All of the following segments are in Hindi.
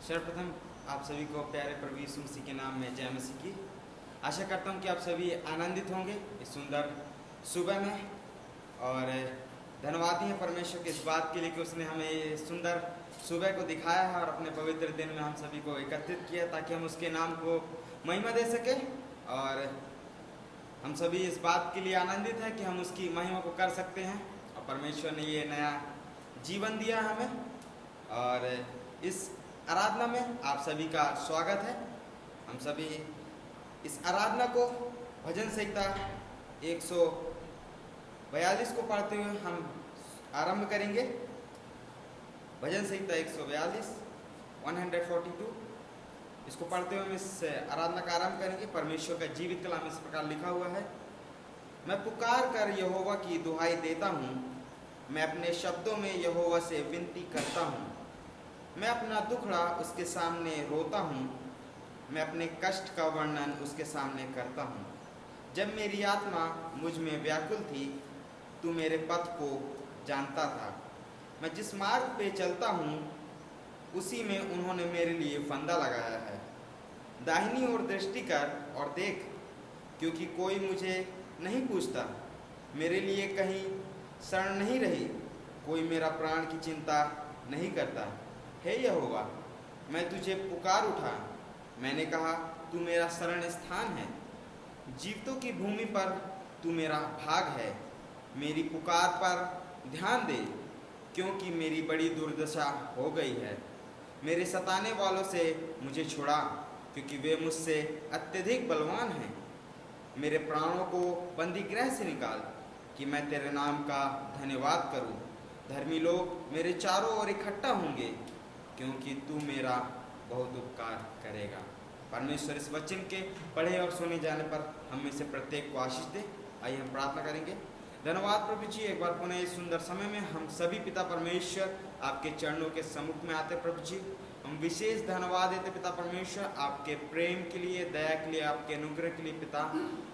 सर्वप्रथम आप सभी को प्यारे प्रभु यीशु मसीह के नाम में जय मसीह की। आशा करता हूँ कि आप सभी आनंदित होंगे इस सुंदर सुबह में, और धन्यवाद है परमेश्वर के इस बात के लिए कि उसने हमें ये सुंदर सुबह को दिखाया है और अपने पवित्र दिन में हम सभी को एकत्रित किया ताकि हम उसके नाम को महिमा दे सके। और हम सभी इस बात के लिए आनंदित हैं कि हम उसकी महिमा को कर सकते हैं और परमेश्वर ने ये नया जीवन दिया हमें। और इस आराधना में आप सभी का स्वागत है। हम सभी इस आराधना को भजन संहिता 142 को पढ़ते हुए हम आरंभ करेंगे। भजन संहिता 142 इसको पढ़ते हुए हम इस आराधना का आरंभ करेंगे। परमेश्वर का जीवित कलाम इस प्रकार लिखा हुआ है। मैं पुकार कर यहोवा की दुहाई देता हूँ, मैं अपने शब्दों में यहोवा से विनती करता हूँ। मैं अपना दुखड़ा उसके सामने रोता हूँ, मैं अपने कष्ट का वर्णन उसके सामने करता हूँ। जब मेरी आत्मा मुझ में व्याकुल थी, तू मेरे पथ को जानता था। मैं जिस मार्ग पे चलता हूँ उसी में उन्होंने मेरे लिए फंदा लगाया है। दाहिनी ओर दृष्टि कर और देख, क्योंकि कोई मुझे नहीं पूछता। मेरे लिए कहीं शरण नहीं रही, कोई मेरा प्राण की चिंता नहीं करता। हे यहोवा, मैं तुझे पुकार उठा, मैंने कहा तू मेरा शरण स्थान है। जीवितों की भूमि पर तू मेरा भाग है। मेरी पुकार पर ध्यान दे, क्योंकि मेरी बड़ी दुर्दशा हो गई है। मेरे सताने वालों से मुझे छुड़ा, क्योंकि वे मुझसे अत्यधिक बलवान हैं। मेरे प्राणों को बंदी गृह से निकाल, कि मैं तेरे नाम का धन्यवाद करूं। धर्मी लोग मेरे चारों ओर इकट्ठा होंगे, क्योंकि तू मेरा बहुत उपकार करेगा। परमेश्वर इस वचन के पढ़े और सुने जाने पर हम में से प्रत्येक को आशीष दे। आइए हम प्रार्थना करेंगे। धन्यवाद प्रभु जी, एक बार पुनः इस सुंदर समय में हम सभी पिता परमेश्वर आपके चरणों के सम्मुख में आते। प्रभु जी, हम विशेष धन्यवाद देते पिता परमेश्वर आपके प्रेम के लिए, दया के लिए, आपके अनुग्रह के लिए पिता,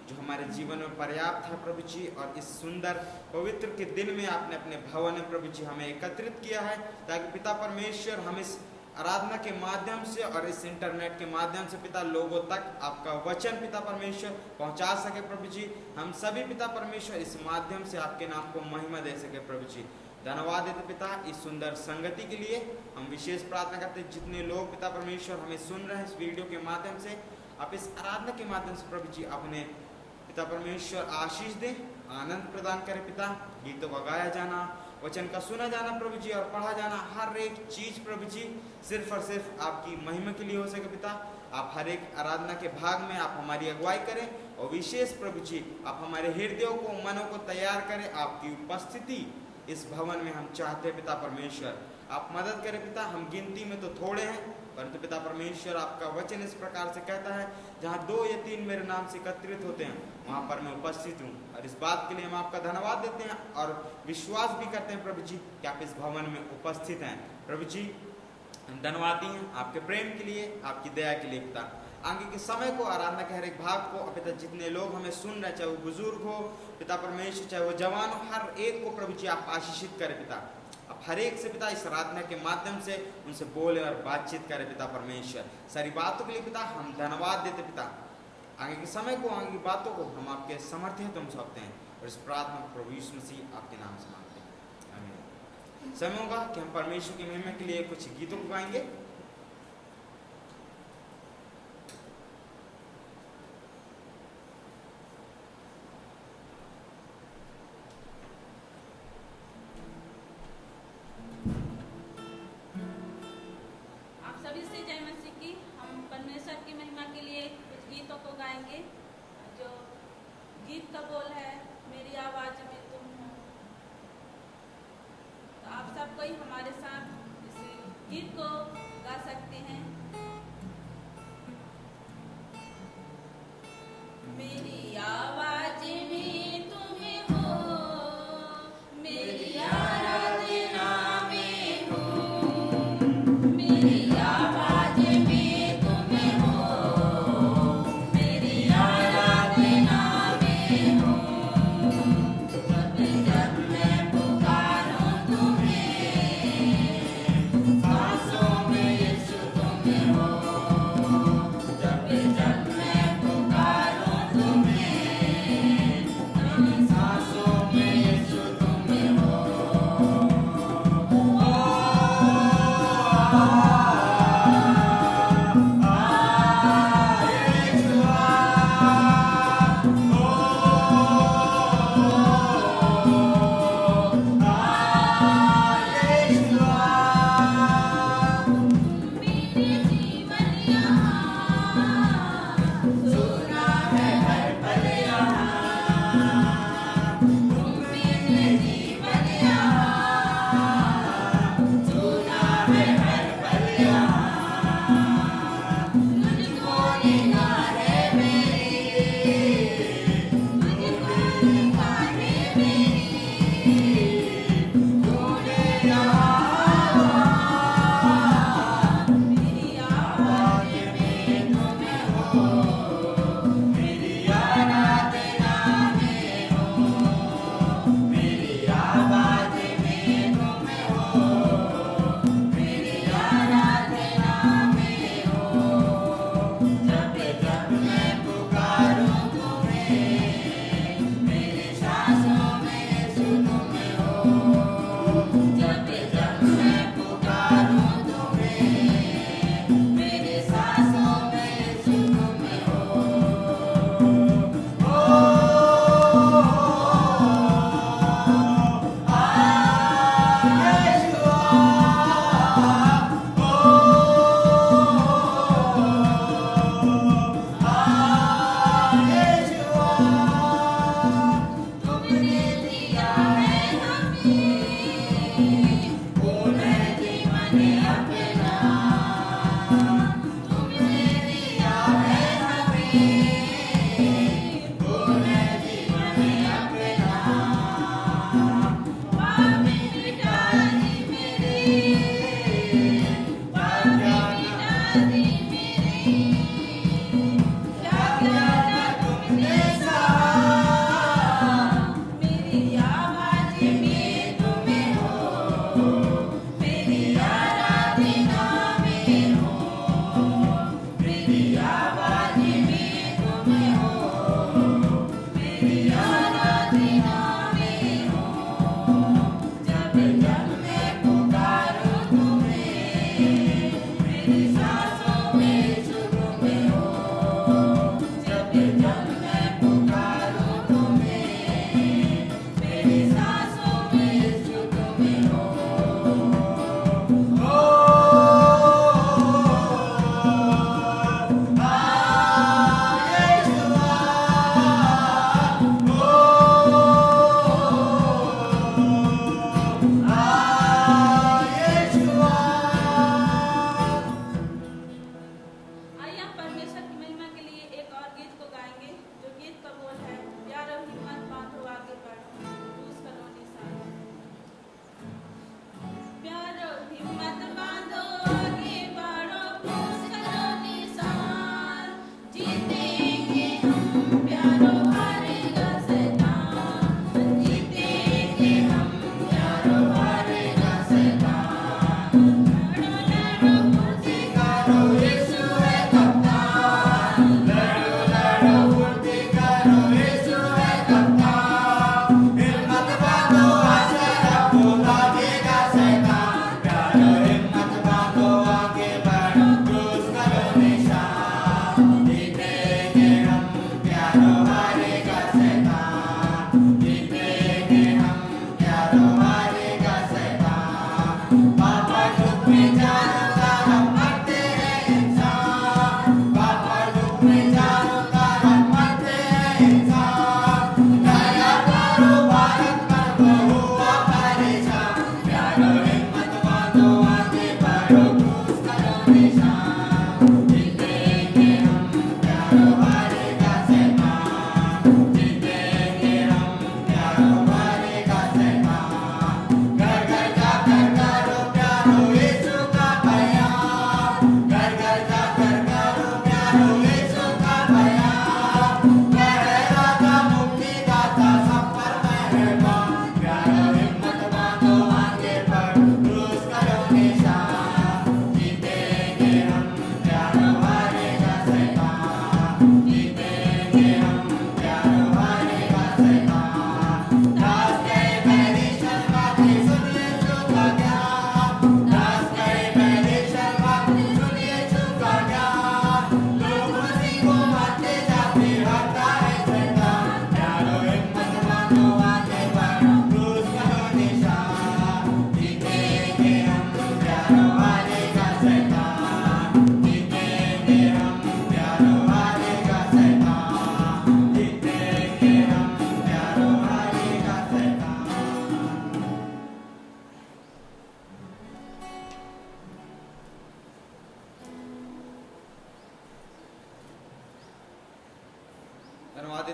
जो हमारे जीवन में पर्याप्त है प्रभु जी। और इस सुंदर पवित्र के दिन में आपने अपने भवन में प्रभु जी हमें एकत्रित किया है, ताकि पिता परमेश्वर हम इस आराधना के माध्यम से और इस इंटरनेट के माध्यम से पिता लोगों तक आपका वचन पिता परमेश्वर पहुंचा सके। प्रभु जी, हम सभी पिता परमेश्वर इस माध्यम से आपके नाम को महिमा दे सके। प्रभु जी, धन्यवाद देते पिता इस सुंदर संगति के लिए। हम विशेष प्रार्थना करते हैं जितने लोग पिता परमेश्वर हमें सुन रहे हैं इस वीडियो के माध्यम से, आप इस आराधना के माध्यम से प्रभु जी अपने पिता परमेश्वर आशीष दें, आनंद प्रदान करें पिता। गीतों का गाया जाना, वचन का सुना जाना प्रभु जी और पढ़ा जाना, हर एक चीज प्रभु जी सिर्फ और सिर्फ आपकी महिमा के लिए हो सके पिता। आप हर एक आराधना के भाग में आप हमारी अगुवाई करें, और विशेष प्रभु जी आप हमारे हृदयों को, मनों को तैयार करें। आपकी उपस्थिति इस भवन में हम चाहते हैं पिता परमेश्वर, आप मदद करें पिता। हम गिनती में तो थोड़े हैं, परंतु पिता परमेश्वर आपका वचन इस प्रकार से कहता है, जहाँ 2 या 3 मेरे नाम से एकत्रित होते हैं वहाँ पर मैं उपस्थित हूँ। और इस बात के लिए हम आपका धन्यवाद देते हैं और विश्वास भी करते हैं प्रभु जी कि आप इस भवन में उपस्थित हैं। प्रभु जी, हम धन्यवादी हैं आपके प्रेम के लिए, आपकी दया के लिए पिता। आगे के समय को, आराधना के हर एक भाग को पिता, जितने लोग हमें सुन रहे हैं, चाहे वो बुजुर्ग हो पिता परमेश्वर, चाहे वो जवान हो, हर एक को प्रभु जी आप आशीषित करें पिता। अब हर एक से पिता इस आराधना के माध्यम से उनसे बोले और बातचीत करें पिता परमेश्वर। सारी बातों के लिए पिता हम धन्यवाद देते पिता। आगे के समय को, आगे की बातों को हम आपके समर्थ्य तुम सौंपते हैं और इस प्रार्थना प्रभु यीशु मसीह आपके नाम से मांगते हैं, आमीन। समय होगा कि हम परमेश्वर की महिमा के लिए कुछ गीतों को गाएंगे। जो गीत का बोल है, मेरी आवाज में तुम हो। तो आप सब कोई हमारे साथ इस गीत को गा सकते हैं। मेरी आवाज में तुम्हें हो, मेरी आराधना में हो, मेरी आवाज में तुम्हें हो, मेरी आराधना में हो। जब जब मैं पुकारूं तुम्हें, सांसों में यीशु तुम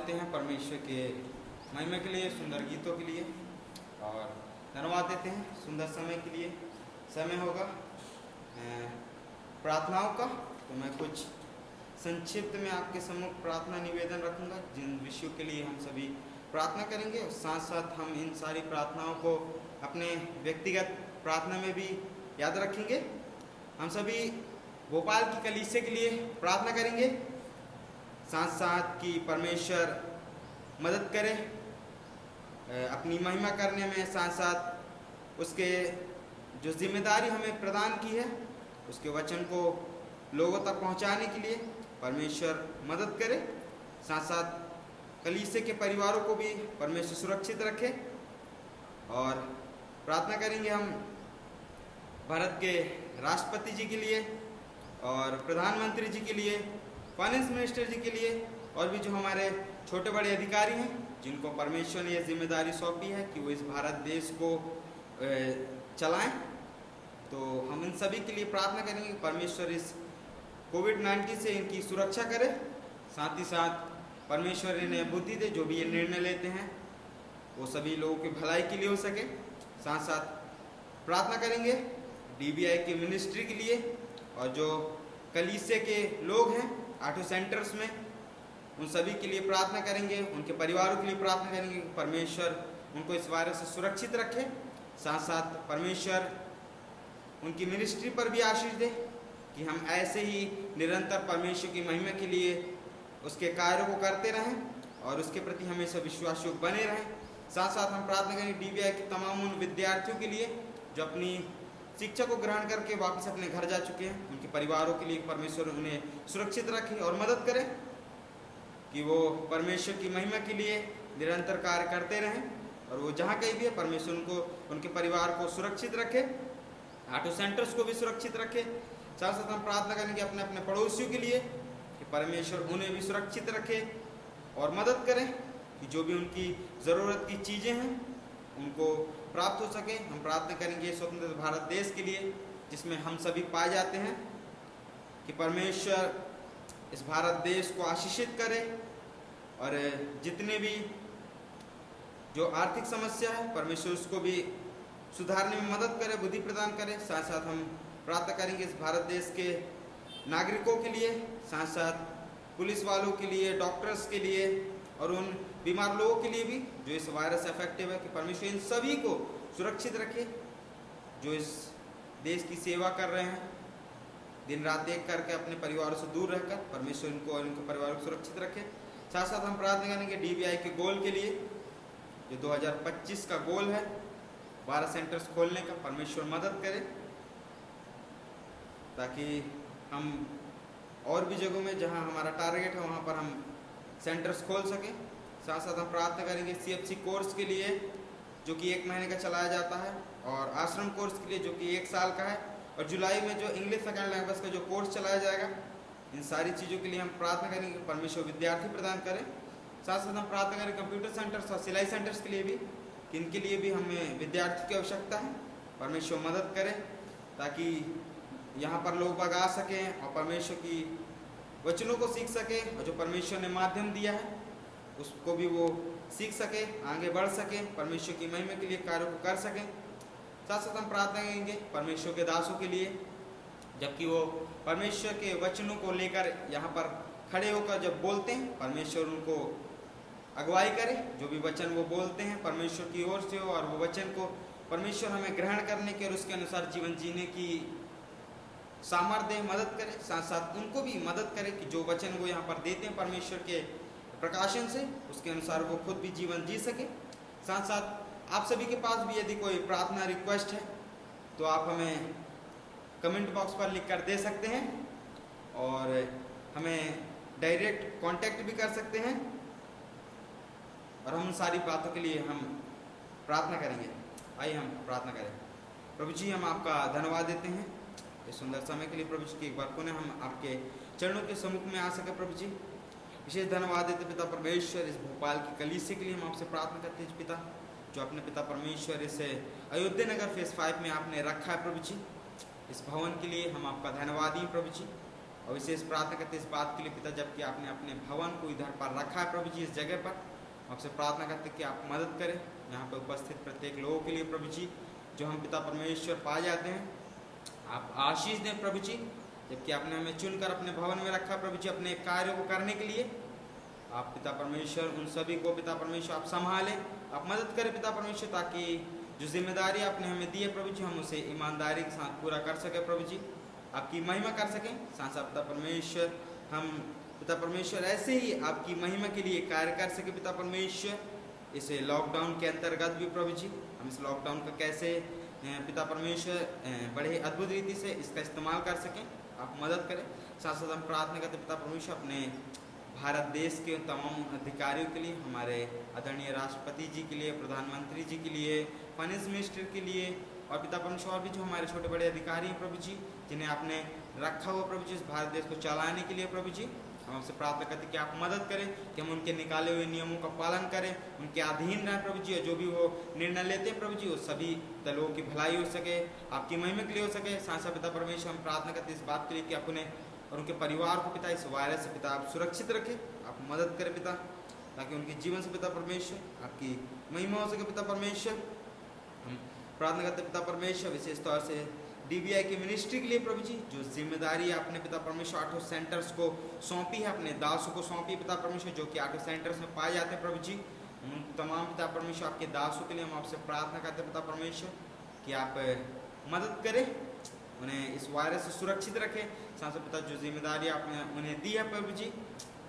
देते हैं परमेश्वर के महिमा के लिए, सुंदर गीतों के लिए, और धन्यवाद देते हैं सुंदर समय के लिए। समय होगा प्रार्थनाओं का, तो मैं कुछ संक्षिप्त में आपके सम्मुख प्रार्थना निवेदन रखूंगा, जिन विषयों के लिए हम सभी प्रार्थना करेंगे, और साथ साथ हम इन सारी प्रार्थनाओं को अपने व्यक्तिगत प्रार्थना में भी याद रखेंगे। हम सभी भोपाल की कलीसिया के लिए प्रार्थना करेंगे, साथ साथ कि परमेश्वर मदद करे अपनी महिमा करने में, साथ साथ उसके जो जिम्मेदारी हमें प्रदान की है उसके वचन को लोगों तक पहुंचाने के लिए परमेश्वर मदद करे। साथ साथ कलीसिया के परिवारों को भी परमेश्वर सुरक्षित रखे। और प्रार्थना करेंगे हम भारत के राष्ट्रपति जी के लिए और प्रधानमंत्री जी के लिए, फाइनेंस मिनिस्टर जी के लिए, और भी जो हमारे छोटे बड़े अधिकारी हैं जिनको परमेश्वर ने यह जिम्मेदारी सौंपी है कि वो इस भारत देश को चलाएं। तो हम इन सभी के लिए प्रार्थना करेंगे कि परमेश्वर इस कोविड-19 से इनकी सुरक्षा करे, साथ ही साथ परमेश्वर इन्हें बुद्धि दे, जो भी ये निर्णय लेते हैं वो सभी लोगों की भलाई के लिए हो सके। साथ साथ प्रार्थना करेंगे DBI के मिनिस्ट्री के लिए, और जो कलीसिया के लोग हैं ऑटो सेंटर्स में, उन सभी के लिए प्रार्थना करेंगे, उनके परिवारों के लिए प्रार्थना करेंगे कि परमेश्वर उनको इस वायरस से सुरक्षित रखे। साथ साथ परमेश्वर उनकी मिनिस्ट्री पर भी आशीष दे कि हम ऐसे ही निरंतर परमेश्वर की महिमा के लिए उसके कार्यों को करते रहें और उसके प्रति हमेशा विश्वासयोग्य बने रहें। साथ साथ हम प्रार्थना करेंगे DBI के तमाम उन विद्यार्थियों के लिए जो अपनी शिक्षा को ग्रहण करके वापस अपने घर जा चुके हैं, उनके परिवारों के लिए परमेश्वर उन्हें सुरक्षित रखे और मदद करे कि वो परमेश्वर की महिमा के लिए निरंतर कार्य करते रहें, और वो जहाँ कहीं भी है परमेश्वर उनको, उनके परिवार को सुरक्षित रखे, ऑटो सेंटर्स को भी सुरक्षित रखे। साथ साथ हम प्रार्थना करेंगे अपने अपने पड़ोसियों के लिए कि परमेश्वर उन्हें भी सुरक्षित रखे और मदद करें कि जो भी उनकी ज़रूरत की चीज़ें हैं उनको प्राप्त हो सके। हम प्रार्थना करेंगे स्वतंत्र भारत देश के लिए जिसमें हम सभी पाए जाते हैं, कि परमेश्वर इस भारत देश को आशीषित करे, और जितने भी जो आर्थिक समस्या है परमेश्वर उसको भी सुधारने में मदद करे, बुद्धि प्रदान करे। साथ साथ हम प्रार्थना करेंगे इस भारत देश के नागरिकों के लिए, साथ साथ पुलिस वालों के लिए, डॉक्टर्स के लिए, और उन बीमार लोगों के लिए भी जो इस वायरस से अफेक्टिव है, कि परमेश्वर इन सभी को सुरक्षित रखे जो इस देश की सेवा कर रहे हैं, दिन रात एक करके अपने परिवारों से दूर रहकर परमेश्वर इनको और इनके परिवारों को सुरक्षित रखे। साथ साथ हम प्रार्थना करेंगे DBI के गोल के लिए, जो 2025 का गोल है 12 सेंटर्स खोलने का, परमेश्वर मदद करे ताकि हम और भी जगहों में जहां हमारा टारगेट है वहां पर हम सेंटर्स खोल सकें। साथ साथ हम प्रार्थना करेंगे CFC कोर्स के लिए जो कि 1 महीने का चलाया जाता है, और आश्रम कोर्स के लिए जो कि 1 साल का है, और जुलाई में जो इंग्लिश सेकेंड लैंग्वेज का जो कोर्स चलाया जाएगा। इन सारी चीज़ों के लिए हम प्रार्थना करेंगे कि परमेश्वर विद्यार्थी प्रदान करें। साथ साथ हम प्रार्थना करें कंप्यूटर सेंटर्स और सिलाई सेंटर्स के लिए भी, कि इनके लिए भी हमें विद्यार्थी की आवश्यकता है। परमेश्वर मदद करें ताकि यहाँ पर लोग बाग आ सकें और परमेश्वर की वचनों को सीख सकें, और जो परमेश्वर ने माध्यम दिया है उसको भी वो सीख सके, आगे बढ़ सकें, परमेश्वर की महिमा के लिए कार्यों को कर सकें। साथ साथ हम प्रार्थना करेंगे परमेश्वर के दासों के लिए, जबकि वो परमेश्वर के वचनों को लेकर यहाँ पर खड़े होकर जब बोलते हैं, परमेश्वर उनको अगुवाई करे, जो भी वचन वो बोलते हैं परमेश्वर की ओर से हो, और वो वचन को परमेश्वर हमें ग्रहण करने के और उसके अनुसार जीवन जीने की सामर्थ्य मदद करे। साथ साथ उनको भी मदद करे कि जो वचन वो यहाँ पर देते हैं परमेश्वर के प्रकाशन से, उसके अनुसार वो खुद भी जीवन जी सके। साथ साथ आप सभी के पास भी यदि कोई प्रार्थना रिक्वेस्ट है तो आप हमें कमेंट बॉक्स पर लिख कर दे सकते हैं, और हमें डायरेक्ट कांटेक्ट भी कर सकते हैं, और हम सारी बातों के लिए हम प्रार्थना करेंगे। आइए हम प्रार्थना करें। प्रभु जी, हम आपका धन्यवाद देते हैं इस सुंदर समय के लिए। प्रभु जी, की एक बार पुनः हम आपके चरणों के सम्मुख में आ सके। प्रभु जी, विशेष धन्यवाद देते पिता परमेश्वर, इस भोपाल की कलीसिया के लिए हम आपसे प्रार्थना करते हैं पिता, जो अपने पिता परमेश्वर इसे अयोध्या नगर फेज 5 में आपने रखा है। प्रभु जी, इस भवन के लिए हम आपका धन्यवाद ही प्रभु जी, और विशेष प्रार्थना करते इस बात के लिए पिता, जबकि आपने अपने भवन को इधर पर रखा है प्रभु जी, इस जगह पर आपसे प्रार्थना करते कि आप मदद करें यहाँ पर उपस्थित प्रत्येक लोगों के लिए प्रभु जी, जो हम पिता परमेश्वर पा जाते हैं। आप आशीष दें प्रभु जी, जबकि आपने हमें चुनकर अपने भवन में रखा प्रभु जी अपने कार्यों को करने के लिए। आप पिता परमेश्वर उन सभी को पिता परमेश्वर आप संभालें, आप मदद करें पिता परमेश्वर, ताकि जो जिम्मेदारी आपने हमें दी है प्रभु जी हम उसे ईमानदारी के साथ पूरा कर सके प्रभु जी, आपकी महिमा कर सकें। साथ साथ पिता परमेश्वर हम पिता परमेश्वर ऐसे ही आपकी महिमा के लिए कार्य कर सके पिता परमेश्वर। इस लॉकडाउन के अंतर्गत भी प्रभु जी हम इस लॉकडाउन का कैसे पिता परमेश्वर बड़े अद्भुत रीति से इसका इस्तेमाल कर सकें, आप मदद करें। साथ साथ हम प्रार्थना करते पिता परमेश्वर अपने भारत देश के तमाम अधिकारियों के लिए, हमारे आदरणीय राष्ट्रपति जी के लिए, प्रधानमंत्री जी के लिए, फाइनेंस मिनिस्टर के लिए, और पिता परमेश्वर और भी जो हमारे छोटे बड़े अधिकारी हैं प्रभु जी, जिन्हें आपने रखा हुआ प्रभु जी इस भारत देश को चलाने के लिए प्रभु जी, हम आपसे प्रार्थना करते हैं कि आप मदद करें कि हम उनके निकाले हुए नियमों का पालन करें, उनके अधीन रहें प्रभु जी, और जो भी वो निर्णय लेते हैं प्रभु जी वो सभी लोगों की भलाई हो सके, आपकी महिमा के लिए हो सके। साथ साथ पिता परमेश्वर हम प्रार्थना करते हैं इस बात के लिए कि आप उन्हें और उनके परिवार को पिता इस वायरस से पिता आप सुरक्षित रखें, आप मदद करें पिता, ताकि उनके जीवन से पिता परमेश्वर आपकी महिमा हो सके पिता परमेश्वर। हम प्रार्थना करते पिता परमेश्वर विशेष तौर से DBI की मिनिस्ट्री के लिए प्रभु जी, जो जिम्मेदारी आपने पिता परमेश्वर 8 सेंटर्स को सौंपी है, अपने दासों को सौंपी पिता परमेश्वर, जो कि 8 सेंटर्स में पाए जाते हैं प्रभु जी, उन तमाम पिता परमेश्वर आपके दासों के लिए हम आपसे प्रार्थना करते पिता परमेश्वर कि आप मदद करें, उन्हें इस वायरस से सुरक्षित रखें। साथ साथ पिता जो जिम्मेदारी आपने उन्हें दी है प्रभु जी,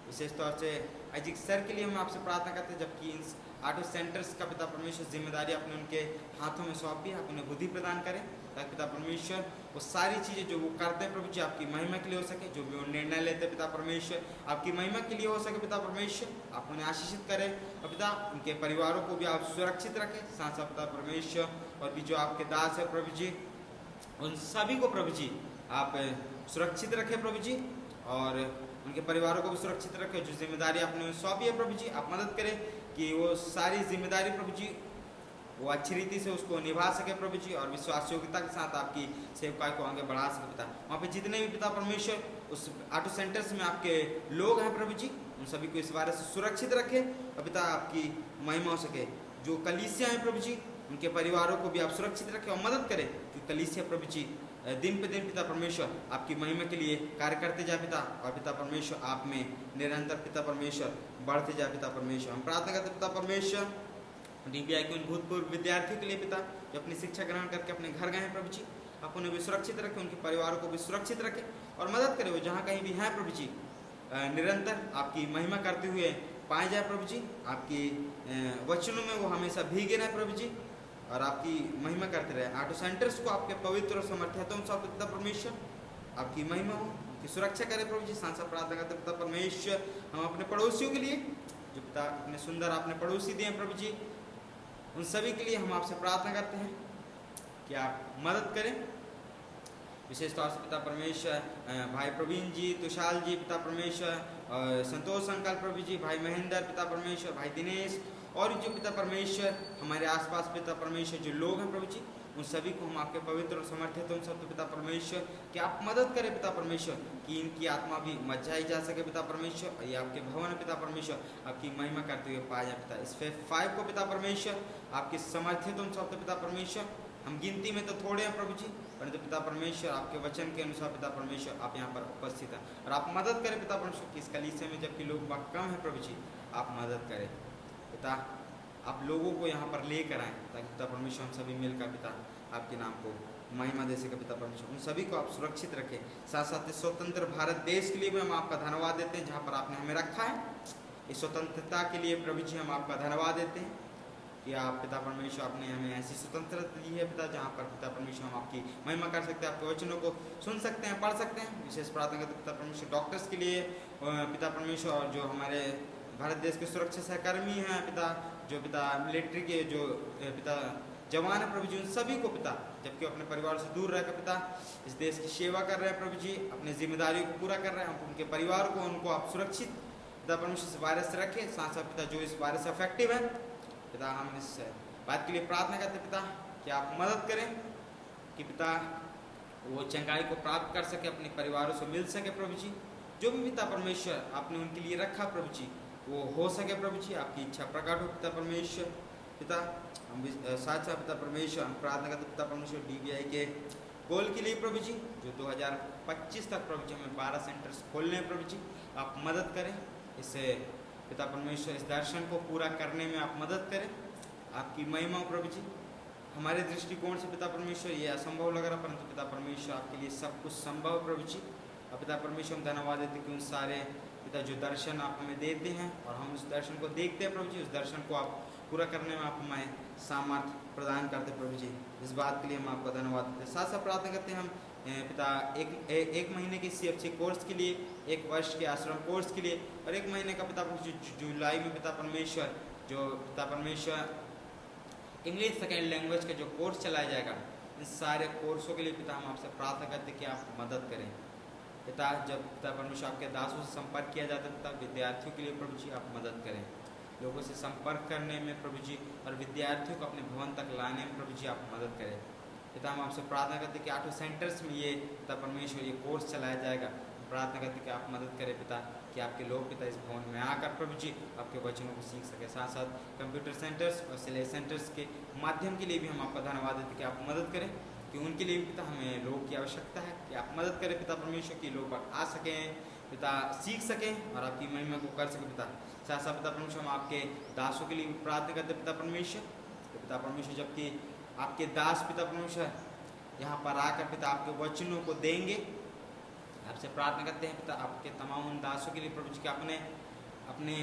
विशेष तौर से अजिक सर के लिए हम आपसे प्रार्थना करते हैं, जबकि इन 8 सेंटर्स का पिता परमेश्वर जिम्मेदारी आपने उनके हाथों में सौंपी, आप उन्हें बुद्धि प्रदान करें, ताकि पिता परमेश्वर वो सारी चीज़ें जो वो करते हैं प्रभु जी आपकी महिमा के लिए हो सके, जो भी वो निर्णय लेते हैं पिता परमेश्वर आपकी महिमा के लिए हो सके पिता परमेश्वर, आप उन्हें आशीषित करें, और पिता उनके परिवारों को भी आप सुरक्षित रखें। साथ साथ पिता परमेश्वर और भी जो आपके दास है प्रभु जी, उन सभी को प्रभु जी आप सुरक्षित रखें प्रभु जी, और उनके परिवारों को भी सुरक्षित रखें। जो जिम्मेदारी आपने सौंपी है प्रभु जी आप मदद करें कि वो सारी जिम्मेदारी प्रभु जी वो अच्छी रीति से उसको निभा सके प्रभु जी, और विश्वास योग्यता के साथ आपकी सेवकाई को आगे बढ़ा सके पिता। वहाँ पे जितने भी पिता परमेश्वर उस 8 सेंटर्स में आपके लोग हैं प्रभु जी, उन सभी को इस वायरस से सुरक्षित रखें, और पिता आपकी महिमा हो सके। जो कलीसिया हैं प्रभु जी उनके परिवारों को भी आप सुरक्षित रखें और मदद करें, कि कलीसिया प्रभु जी दिन पे दिन पिता परमेश्वर आपकी महिमा के लिए कार्य करते जाए पिता, और पिता परमेश्वर आप में निरंतर पिता परमेश्वर बढ़ते जाए पिता परमेश्वर। हम प्रार्थना करते पिता परमेश्वर DBI के उन भूतपूर्व विद्यार्थियों के लिए पिता, जो अपनी शिक्षा ग्रहण करके अपने घर गए हैं प्रभु जी, आप उन्हें भी सुरक्षित रखें, उनके परिवारों को भी सुरक्षित रखें, और मदद करें वो जहाँ कहीं भी हैं प्रभु जी निरंतर आपकी महिमा करते हुए पाए जाए प्रभु जी, आपकी वचनों में वो हमेशा भीगे रहे प्रभु जी, और आपकी महिमा करते रहे। 8 सेंटर्स को आपके पवित्र और समर्थित पिता परमेश्वर आपकी महिमा हो, उनकी सुरक्षा करे प्रभु जी। सांसा प्रार्थना करते पिता परमेश्वर हम अपने पड़ोसियों के लिए, जो पिता इतने सुंदर आपने पड़ोसी दिए प्रभु जी, उन सभी के लिए हम आपसे प्रार्थना करते हैं कि आप मदद करें। विशेष तौर से पिता परमेश्वर भाई प्रवीण जी, तुषाल जी पिता परमेश्वर, संतोष अंकल प्रभु जी, भाई महेंद्र पिता परमेश्वर, भाई दिनेश, और जो पिता परमेश्वर हमारे आसपास पिता परमेश्वर जो लोग हैं प्रभु जी, उन सभी को हम आपके पवित्र और समर्थित उन सब पिता परमेश्वर कि आप मदद करें पिता परमेश्वर, कि इनकी आत्मा भी मचाई जा सके पिता परमेश्वर, और ये आपके भवन पिता परमेश्वर आपकी महिमा करते हुए पाया जाए पिता। इस फेज 5 को पिता परमेश्वर आपके समर्थित उन सब पिता परमेश्वर, हम गिनती में तो थोड़े हैं प्रभु जी, परंतु पिता परमेश्वर आपके वचन के अनुसार पिता परमेश्वर आप यहाँ पर उपस्थित हैं, और आप मदद करें पिता परमेश्वर कि इस कलीसिया में जबकि लोग बहुत कम हैं प्रभु जी, आप मदद करें पिता, आप लोगों को यहाँ पर लेकर आएँ, ताकि पिता परमेश्वर हम सभी मिलकर पिता आपके नाम को महिमा दे सके पिता परमेश्वर, उन सभी को आप सुरक्षित रखें। साथ साथ इस स्वतंत्र भारत देश के लिए भी हम आपका धन्यवाद देते हैं, जहाँ पर आपने हमें रखा है, इस स्वतंत्रता के लिए प्रभु जी हम आपका धन्यवाद देते हैं कि आप पिता परमेश्वर आपने हमें ऐसी स्वतंत्रता दी है पिता, जहाँ पर पिता परमेश्वर हम आपकी महिमा कर सकते हैं, आपके वचनों को सुन सकते हैं, पढ़ सकते हैं। विशेष प्रार्थना करते पिता परमेश्वर डॉक्टर्स के लिए पिता परमेश्वर, और जो हमारे भारत देश के सुरक्षा सहकर्मी हैं पिता, जो पिता मिलिट्री के जो पिता जवान है प्रभु जी, उन सभी को पिता, जबकि अपने परिवार से दूर रहकर पिता इस देश की सेवा कर रहे हैं प्रभु जी, अपनी जिम्मेदारियों को पूरा कर रहे हैं, उनके परिवार को उनको आप सुरक्षित पिता परमेश्वर इस वायरस से रखें। साथ साथ पिता जो इस वायरस से अफेक्टिव है पिता, हम इस बात के लिए प्रार्थना करते पिता कि आप मदद करें कि पिता वो चंगाई को प्राप्त कर सके, अपने परिवारों से मिल सके प्रभु जी। जो भी पिता परमेश्वर आपने उनके लिए रखा प्रभु जी, वो हो सके प्रभु जी। आपकी इच्छा प्रकट हो पिता परमेश्वर। पिता हम साथ साथ पिता परमेश्वर हम प्रार्थना करते पिता परमेश्वर DBI के गोल के लिए प्रभु जी, जो 2025 तक प्रभु जी हमें 12 सेंटर्स खोलने हैं प्रभु जी। आप मदद करें इससे पिता परमेश्वर, इस दर्शन को पूरा करने में आप मदद करें। आपकी महिमा हो प्रभु जी। हमारे दृष्टिकोण से पिता परमेश्वर ये असंभव लग रहा, परंतु पिता परमेश्वर आपके लिए सब कुछ संभव है प्रभु जी। और पिता परमेश्वर हम धन्यवाद देते हैं कि उन सारे पिता जो दर्शन आप हमें देते हैं और हम उस दर्शन को देखते हैं प्रभु जी, उस दर्शन को आप पूरा करने में आप हमें सामर्थ्य प्रदान करते प्रभु जी। इस बात के लिए हम आपका धन्यवाद देते हैं। साथ साथ प्रार्थना करते हैं हम पिता एक महीने के CFC कोर्स के लिए, 1 वर्ष के आश्रम कोर्स के लिए और 1 महीने का पिता जुलाई में पिता परमेश्वर जो पिता परमेश्वर इंग्लिश सेकेंड लैंग्वेज का जो कोर्स चलाया जाएगा, इन सारे कोर्सों के लिए पिता हम आपसे प्रार्थना करते हैं कि आप मदद करें पिता। जब पिता परमेश्वर आपके दासों से संपर्क किया जाता है पिता, विद्यार्थियों के लिए प्रभु जी आप मदद करें, लोगों से संपर्क करने में प्रभु जी और विद्यार्थियों को अपने भवन तक लाने में प्रभु जी आप मदद करें पिता। हम आपसे प्रार्थना करते हैं कि 8 सेंटर्स में ये पिता परमेश्वर ये कोर्स चलाया जाएगा। प्रार्थना करते हैं कि आप मदद करें पिता, कि आपके लोग पिता इस भवन में आकर प्रभु जी आपके वचनों को सीख सके। साथ साथ कंप्यूटर सेंटर्स और सिलाई सेंटर्स के माध्यम के लिए भी हम आपका धन्यवाद देते हैं कि आप मदद करें, कि उनके लिए भी पिता हमें लोग की आवश्यकता है, कि आप मदद करें पिता परमेश्वर की लोग आ सकें पिता, सीख सकें और आपकी महिमा को कर सकें पिता। साथ साथ पिता परमेश्वर हम आपके दासों के लिए भी प्रार्थना करते पिता परमेश्वर। तो पिता परमेश्वर जबकि आपके दास पिता परमेश्वर यहाँ पर आकर पिता आपके वचनों को देंगे, आपसे प्रार्थना करते हैं पिता आपके तमाम उन दासों के लिए प्रभु जी, के अपने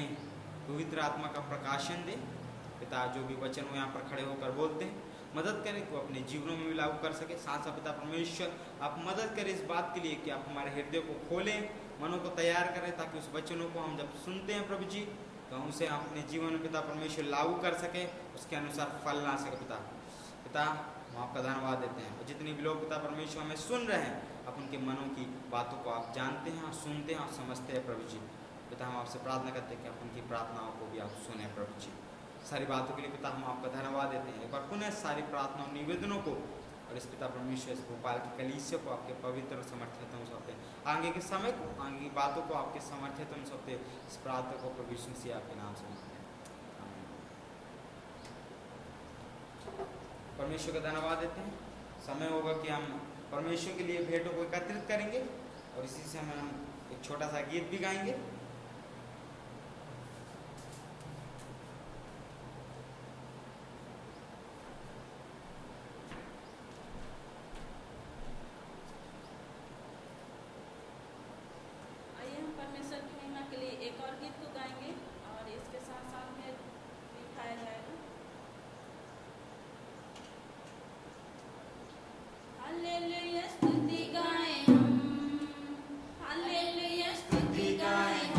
पवित्र आत्मा का प्रकाशन दे पिता। जो भी वचन वो यहाँ पर खड़े होकर बोलते हैं, मदद करें कि वो अपने जीवनों में भी लागू कर सके। साथ साथ पिता परमेश्वर आप मदद करें इस बात के लिए कि आप हमारे हृदय को खोलें, मनों को तैयार करें, ताकि उस वचनों को हम जब सुनते हैं प्रभु जी, तो हम उसे अपने जीवन में पिता परमेश्वर लागू कर सके, उसके अनुसार फल ला सके पिता। पिता हम आपका धन्यवाद देते हैं। और जितने भी लोग पिता परमेश्वर हमें सुन रहे हैं, आप उनके मनों की बातों को आप जानते हैं और सुनते हैं और समझते हैं प्रभु जी। पिता हम आपसे प्रार्थना करते हैं कि आप उनकी प्रार्थनाओं को भी आप सुने प्रभु जी। सारी बातों के लिए पिता हम आपका धन्यवाद देते हैं। एक बार पुनः सारी प्रार्थना और निवेदनों को और इस पिता परमेश्वर इस भोपाल की कलीसिया को आपके पवित्र और समर्थित हम सौंपते हैं। आगे के समय को, आगे की बातों को आपके समर्थित हम सौंपते हैं। इस प्रार्थना को प्रभु यीशु मसीह आपके नाम से मांगते हैं, आमीन। परमेश्वर का धन्यवाद देते हैं। समय होगा कि हम परमेश्वर के लिए भेंटों को एकत्रित करेंगे और इसी से हम एक छोटा सा गीत भी गाएंगे। आइए हम परमेश्वर की महिमा के लिए एक और गीत को गाएंगे और इसके साथ साथ में दिखाया जाएगा। हालेलुया स्तुति गाएं हम, हालेलुया स्तुति गाएं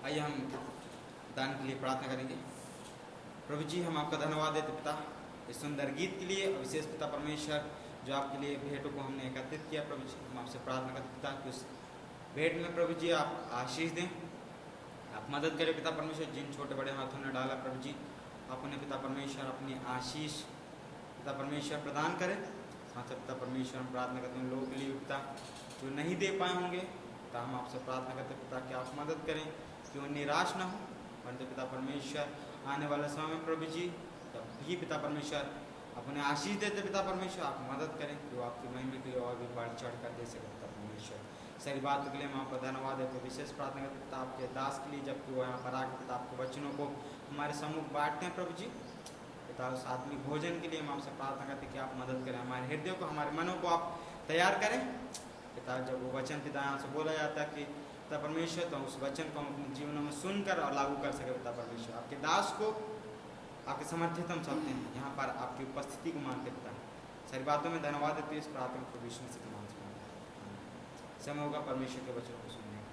आइए हम दान के लिए प्रार्थना करेंगे। प्रभु जी, हम आपका धन्यवाद देते पिता इस सुंदर गीत के लिए, और विशेष पिता परमेश्वर जो आपके लिए भेंटों को हमने एकत्रित किया। प्रभु जी, हम आपसे प्रार्थना करते पिता कि उस भेंट में प्रभु जी आप आशीष दें, आप मदद करें पिता परमेश्वर। जिन छोटे बड़े हाथों ने डाला प्रभु जी, आप उन्हें पिता परमेश्वर अपनी आशीष पिता परमेश्वर प्रदान करें। साथ पिता परमेश्वर हम प्रार्थना करते हैं लोगों के लिए पिता जो नहीं दे पाए होंगे, पिता हम आपसे प्रार्थना करते पिता कि आप मदद करें कि वो निराश ना हो, परंतु पिता परमेश्वर आने वाले समय में प्रभु जी तब भी पिता परमेश्वर अपने आशीष देते पिता परमेश्वर, आप मदद करें कि वो आपकी महिमा के लिए और भी बढ़ चढ़ कर दे सके पिता परमेश्वर। सारी बात के लिए हम आपका धन्यवाद देते, विशेष प्रार्थना करते पिता आपके दास के लिए, जबकि वो यहाँ पर आकर पिता आपके वचनों को हमारे सम्मुख बांटते हैं प्रभु जी पिता। उस आत्मिक भोजन के लिए हम आपसे प्रार्थना करते हैं कि आप मदद करें, हमारे हृदय को हमारे मनों को आप तैयार करें पिता। जब वो वचन पिता यहाँ से बोला जाता है कि पिता परमेश्वर, तो उस वचन को हम अपने जीवनों में सुनकर और लागू कर सके पिता परमेश्वर। आपके दास को आपके समर्थित हम सकते हैं यहाँ पर आपकी उपस्थिति को मानते पिता। सारी बातों में धन्यवाद देते इस प्रार्थना को विष्णु से मान समय होगा परमेश्वर के वचनों को सुनने का।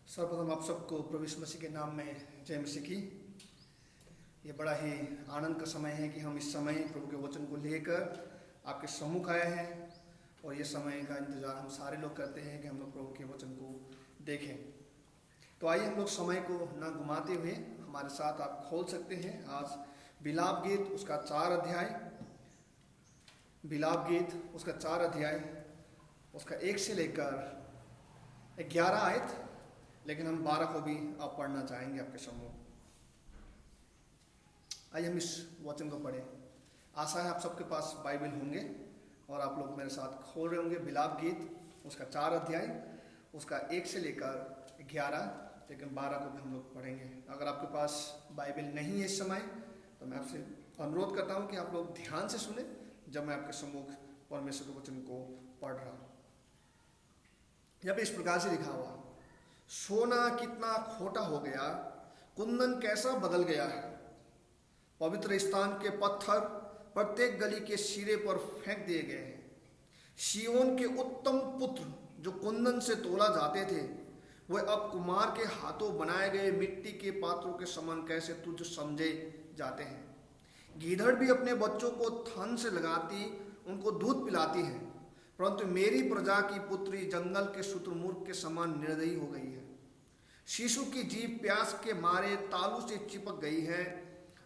सर्वप्रथम आप सबको प्रभु यीशु मसीह के नाम में जय मसीह की। ये बड़ा ही आनंद का समय है कि हम इस समय प्रभु के वचन को लेकर आपके सम्मुख आए हैं, और ये समय का इंतज़ार हम सारे लोग करते हैं कि हम लोग प्रभु के वचन को देखें। तो आइए हम लोग समय को न घुमाते हुए हमारे साथ आप खोल सकते हैं आज विलाप गीत उसका 4 अध्याय, विलाप गीत उसका 4 अध्याय उसका 1 से लेकर 11 आयत, लेकिन हम 12 को भी आप पढ़ना चाहेंगे आपके सम्मुख। आइए हम इस वचन को पढ़ें। आशा है आप सबके पास बाइबल होंगे और आप लोग मेरे साथ खोल रहे होंगे। विलाप गीत उसका 4 अध्याय उसका 1 से लेकर 11, लेकिन 12 को भी हम लोग पढ़ेंगे। अगर आपके पास बाइबल नहीं है इस समय, तो मैं आपसे अनुरोध करता हूँ कि आप लोग ध्यान से सुने जब मैं आपके सम्मुख परमेश्वर के वचन को पढ़ रहा हूँ। जब इस प्रकार से लिखा हुआ, सोना कितना खोटा हो गया, कुंदन कैसा बदल गया है। पवित्र स्थान के पत्थर प्रत्येक गली के सिरे पर फेंक दिए गए हैं। सिय्योन के उत्तम पुत्र जो कुंदन से तोला जाते थे, वे अब कुमार के हाथों बनाए गए मिट्टी के पात्रों के समान कैसे तुझ समझे जाते हैं। गीदड़ भी अपने बच्चों को थन से लगाती उनको दूध पिलाती है, परंतु मेरी प्रजा की पुत्री जंगल के शुतुरमुर्ग के समान निर्दयी हो गई है। शिशु की जीभ प्यास के मारे तालू से चिपक गई है।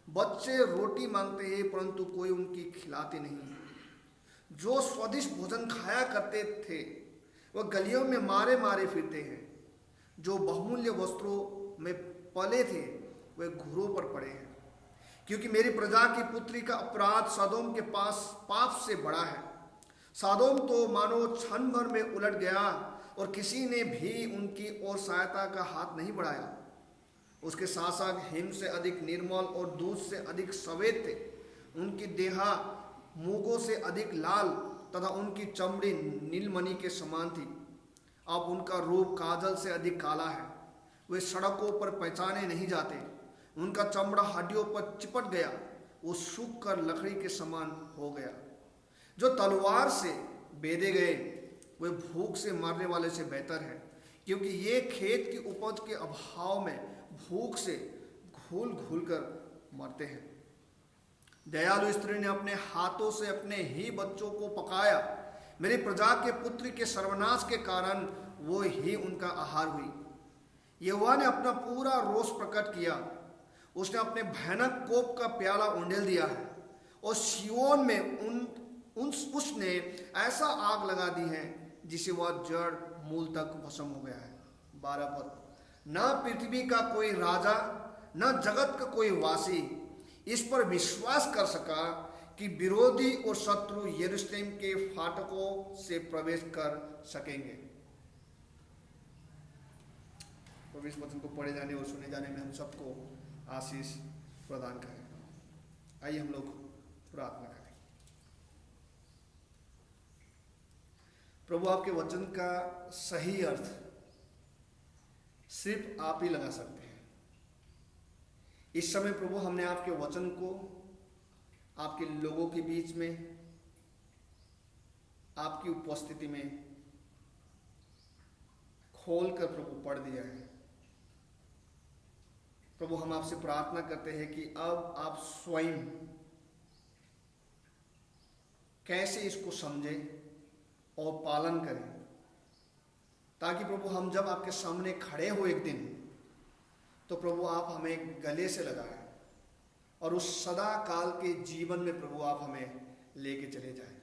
बच्चे रोटी मांगते हैं, परंतु कोई उनकी खिलाते नहीं। जो स्वादिष्ट भोजन खाया करते थे वह गलियों में मारे मारे फिरते हैं। जो बहुमूल्य वस्त्रों में पले थे वे घुरों पर पड़े हैं। क्योंकि मेरी प्रजा की पुत्री का अपराध सदोम के पास पाप से बड़ा है। सदोम तो मानो क्षण भर में उलट गया, और किसी ने भी उनकी ओर सहायता का हाथ नहीं बढ़ाया। उसके शासक हिम से अधिक निर्मल और दूध से अधिक सफेद थे। उनकी देहा मूंगों से अधिक लाल तथा उनकी चमड़ी नीलमणि के समान थी। अब उनका रूप काजल से अधिक काला है। वे सड़कों पर पहचाने नहीं जाते। उनका चमड़ा हड्डियों पर चिपट गया, वो सूख कर लकड़ी के समान हो गया। जो तलवार से बेधे गए वे भूख से मरने वाले से बेहतर है, क्योंकि ये खेत की उपज के अभाव में भूख से घूल घूल कर मरते हैं। दयालु स्त्री ने अपने हाथों से अपने ही बच्चों को पकाया। मेरी प्रजा के पुत्री के सर्वनाश के कारण वो ही उनका आहार हुई। यहोवा ने अपना पूरा रोष प्रकट किया। उसने अपने भयानक कोप का प्याला उंडेल दिया है, और सिय्योन में उसने ऐसा आग लगा दी है जिसे वह जड़ मूल तक भस्म हो गया है। 12 पद, न पृथ्वी का कोई राजा न जगत का कोई वासी इस पर विश्वास कर सका कि विरोधी और शत्रु यरूशलेम के फाटकों से प्रवेश कर सकेंगे। तो इस वचन को पढ़े जाने और सुने जाने में हम सबको आशीष प्रदान करें। आइए हम लोग प्रार्थना करें। प्रभु, आपके वचन का सही अर्थ सिर्फ आप ही लगा सकते हैं। इस समय प्रभु हमने आपके वचन को आपके लोगों के बीच में आपकी उपस्थिति में खोलकर प्रभु पढ़ दिया है। प्रभु हम आपसे प्रार्थना करते हैं कि अब आप स्वयं कैसे इसको समझें और पालन करें, ताकि प्रभु हम जब आपके सामने खड़े हो एक दिन, तो प्रभु आप हमें गले से लगाएं और उस सदा काल के जीवन में प्रभु आप हमें लेके चले जाएं।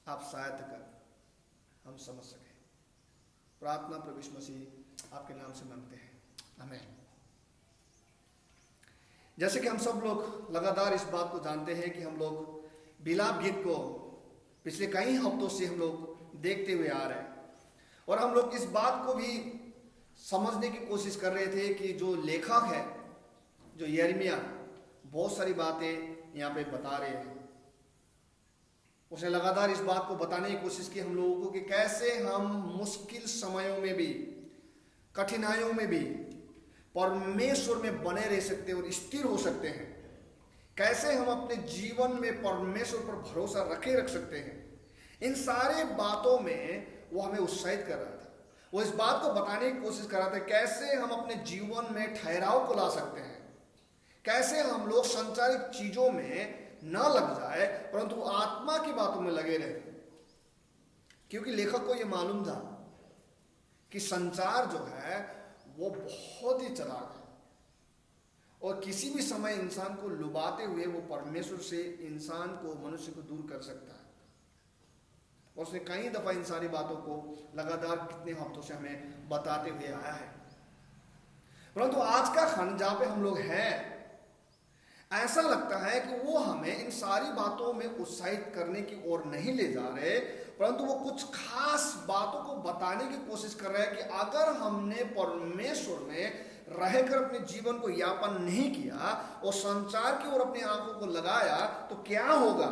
आप सहायता कर हम समझ सकें। प्रार्थना प्रभु यीशु मसीह आपके नाम से मांगते हैं, आमीन। जैसे कि हम सब लोग लगातार इस बात को जानते हैं कि हम लोग विलाप गीत को पिछले कई हफ्तों से हम लोग देखते हुए आ रहे हैं, और हम लोग इस बात को भी समझने की कोशिश कर रहे थे कि जो लेखक है, जो यिर्मयाह, बहुत सारी बातें यहाँ पे बता रहे हैं। उसने लगातार इस बात को बताने की कोशिश की हम लोगों को कि कैसे हम मुश्किल समयों में भी, कठिनाइयों में भी परमेश्वर में बने रह सकते हैं और स्थिर हो सकते हैं। कैसे हम अपने जीवन में परमेश्वर पर भरोसा रख सकते हैं। इन सारे बातों में वो हमें उत्साहित कर रहा था। वो इस बात को बताने की कोशिश कर रहा था कैसे हम अपने जीवन में ठहराव को ला सकते हैं, कैसे हम लोग संचारिक चीजों में न लग जाए परंतु आत्मा की बातों में लगे रहे। क्योंकि लेखक को यह मालूम था कि संचार जो है वो बहुत ही चालाक है और किसी भी समय इंसान को लुभाते हुए वो परमेश्वर से इंसान को, मनुष्य को दूर कर सकता है। और उसने कई दफा इन सारी बातों को लगातार कितने हफ्तों से हमें बताते हुए आया है। परंतु आज का खंड जहां पे हम लोग हैं, ऐसा लगता है कि वो हमें इन सारी बातों में उत्साहित करने की ओर नहीं ले जा रहे, परंतु वो कुछ खास बातों को बताने की कोशिश कर रहे हैं कि अगर हमने परमेश्वर में रहकर अपने जीवन को यापन नहीं किया और संचार की ओर अपनी आंखों को लगाया तो क्या होगा।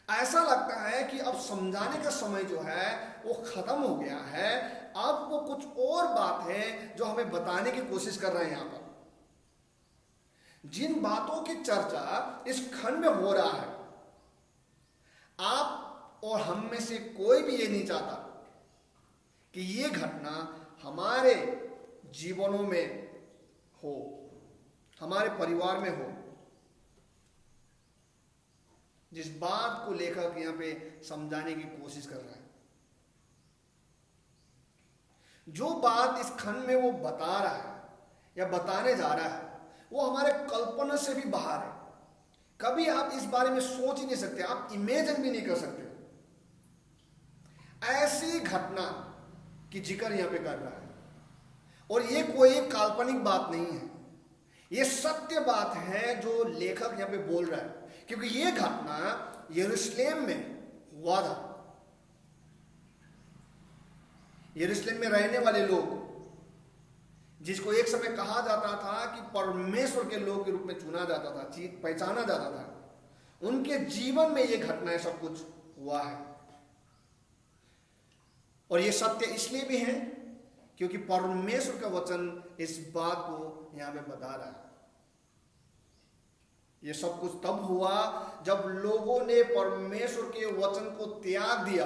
ऐसा लगता है कि अब समझाने का समय जो है वो खत्म हो गया है। अब वो कुछ और बात है जो हमें बताने की कोशिश कर रहे हैं। यहां पर जिन बातों की चर्चा इस खंड में हो रहा है, आप और हम में से कोई भी ये नहीं चाहता कि ये घटना हमारे जीवनों में हो, हमारे परिवार में हो। जिस बात को लेखक यहां पे समझाने की कोशिश कर रहा है, जो बात इस खंड में वो बता रहा है या बताने जा रहा है, वो हमारे कल्पना से भी बाहर है। कभी आप इस बारे में सोच ही नहीं सकते, आप इमेजिन भी नहीं कर सकते। ऐसी घटना की जिक्र यहां पे कर रहा है और ये कोई काल्पनिक बात नहीं है, ये सत्य बात है जो लेखक यहां पे बोल रहा है। क्योंकि ये घटना यरूशलेम में हुआ था। यरूशलेम में रहने वाले लोग, जिसको एक समय कहा जाता था कि परमेश्वर के लोग के रूप में चुना जाता था, पहचाना जाता था, उनके जीवन में ये घटनाएं सब कुछ हुआ है। और ये सत्य इसलिए भी है क्योंकि परमेश्वर का वचन इस बात को यहां पे बता रहा है। ये सब कुछ तब हुआ जब लोगों ने परमेश्वर के वचन को त्याग दिया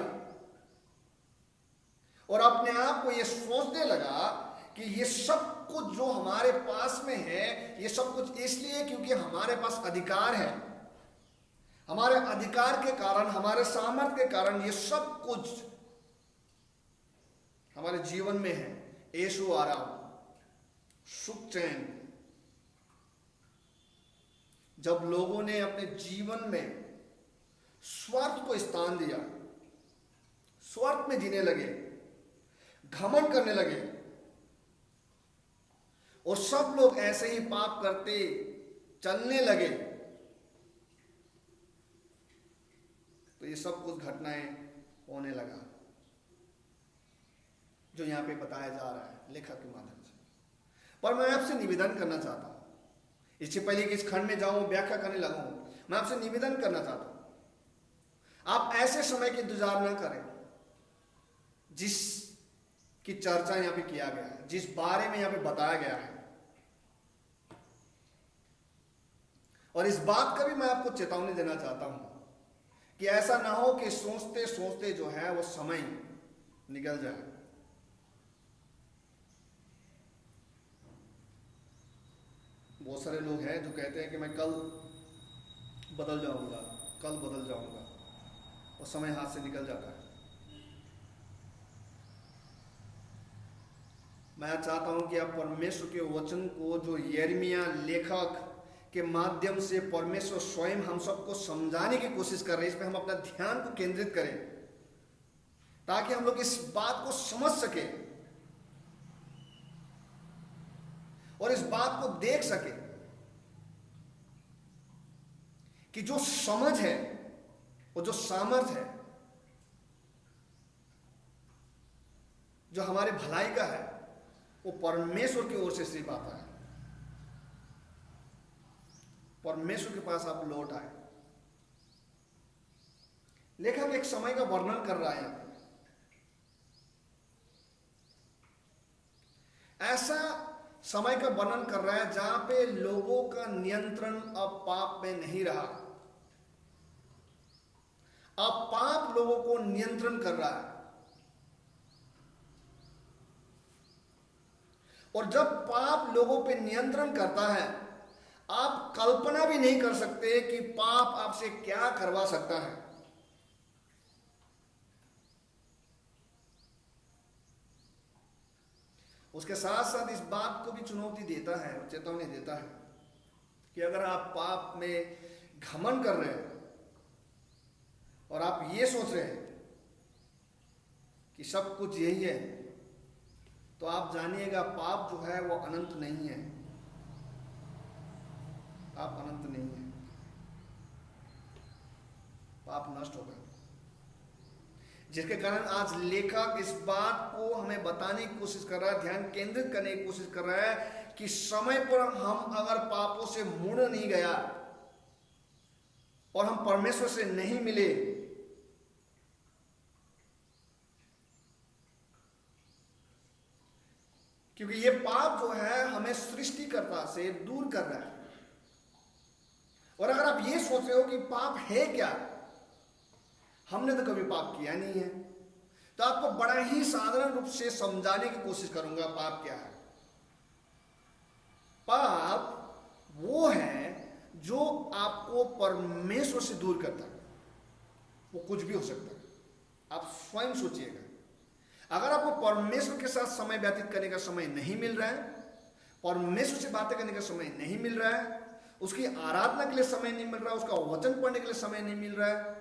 और अपने आप को ये सोचने लगा कि ये सब कुछ जो हमारे पास में है, ये सब कुछ इसलिए क्योंकि हमारे पास अधिकार है। हमारे अधिकार के कारण, हमारे सामर्थ्य के कारण ये सब कुछ हमारे जीवन में है। ऐशो आराम, सुख, चैन। जब लोगों ने अपने जीवन में स्वार्थ को स्थान दिया, स्वार्थ में जीने लगे, घमंड करने लगे और सब लोग ऐसे ही पाप करते चलने लगे, तो ये सब कुछ घटनाएं होने लगा जो यहां पे बताया जा रहा है लेखक के माध्यम से। पर मैं आपसे निवेदन करना चाहता हूं, इससे पहले कि इस खंड में जाऊं, व्याख्या करने लगूं, मैं आपसे निवेदन करना चाहता हूं, आप ऐसे समय के इंतजार न करें जिसकी चर्चा यहाँ पे किया गया है, जिस बारे में यहाँ पे बताया गया है। और इस बात का भी मैं आपको चेतावनी देना चाहता हूं कि ऐसा ना हो कि सोचते सोचते जो है वो समय निकल जाए। बहुत सारे लोग हैं जो कहते हैं कि मैं कल बदल जाऊंगा, कल बदल जाऊंगा, और समय हाथ से निकल जाता है। मैं चाहता हूं कि आप परमेश्वर के वचन को, जो यिर्मयाह लेखक के माध्यम से परमेश्वर स्वयं हम सबको समझाने की कोशिश कर रहे हैं, इस पे हम अपना ध्यान को केंद्रित करें, ताकि हम लोग इस बात को समझ सके और इस बात को देख सके कि जो समझ है और जो सामर्थ है, जो हमारे भलाई का है, वो परमेश्वर की ओर से सिर्फ आता है। परमेश्वर के पास आप लौट आए। लेखक एक समय का वर्णन कर रहा है यहां पे। ऐसा समय का वर्णन कर रहा है जहां पे लोगों का नियंत्रण अब पाप में नहीं रहा। अब पाप लोगों को नियंत्रण कर रहा है, और जब पाप लोगों पे नियंत्रण करता है, आप कल्पना भी नहीं कर सकते कि पाप आपसे क्या करवा सकता है। उसके साथ साथ इस बात को भी चुनौती देता है और चेतावनी देता है कि अगर आप पाप में घमंड कर रहे हैं और आप ये सोच रहे हैं कि सब कुछ यही है, तो आप जानिएगा पाप जो है वो अनंत नहीं है। पाप अनंत नहीं है, पाप नष्ट होगा। जिसके कारण आज लेखक इस बात को हमें बताने की कोशिश कर रहा है, ध्यान केंद्रित करने की कोशिश कर रहा है कि समय पर हम अगर पापों से मुड़ नहीं गया और हम परमेश्वर से नहीं मिले, क्योंकि ये पाप जो है हमें सृष्टिकर्ता से दूर कर रहा है। और अगर आप ये सोच रहे हो कि पाप है क्या, हमने तो कभी पाप किया नहीं है, तो आपको बड़ा ही साधारण रूप से समझाने की कोशिश करूंगा पाप क्या है। पाप वो है जो आपको परमेश्वर से दूर करता है। वो कुछ भी हो सकता है, आप स्वयं सोचिएगा। अगर आपको परमेश्वर के साथ समय व्यतीत करने का समय नहीं मिल रहा है, परमेश्वर से बातें करने का समय नहीं मिल रहा है, उसकी आराधना के लिए समय नहीं मिल रहा है, उसका वचन पढ़ने के लिए समय नहीं मिल रहा है,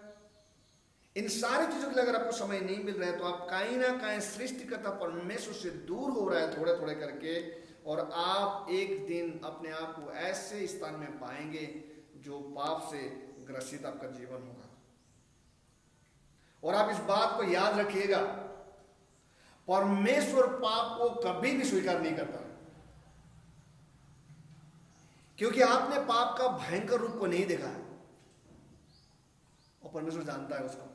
इन सारी चीजों के लिए अगर आपको समय नहीं मिल रहा है, तो आप कहीं ना कहीं सृष्टिकर्ता परमेश्वर से दूर हो रहा है थोड़े थोड़े करके, और आप एक दिन अपने आप को ऐसे स्थान में पाएंगे जो पाप से ग्रसित आपका जीवन होगा। और आप इस बात को याद रखिएगा, परमेश्वर पाप को कभी भी स्वीकार नहीं करता, क्योंकि आपने पाप का भयंकर रूप को नहीं देखा है और परमेश्वर जानता है उसको।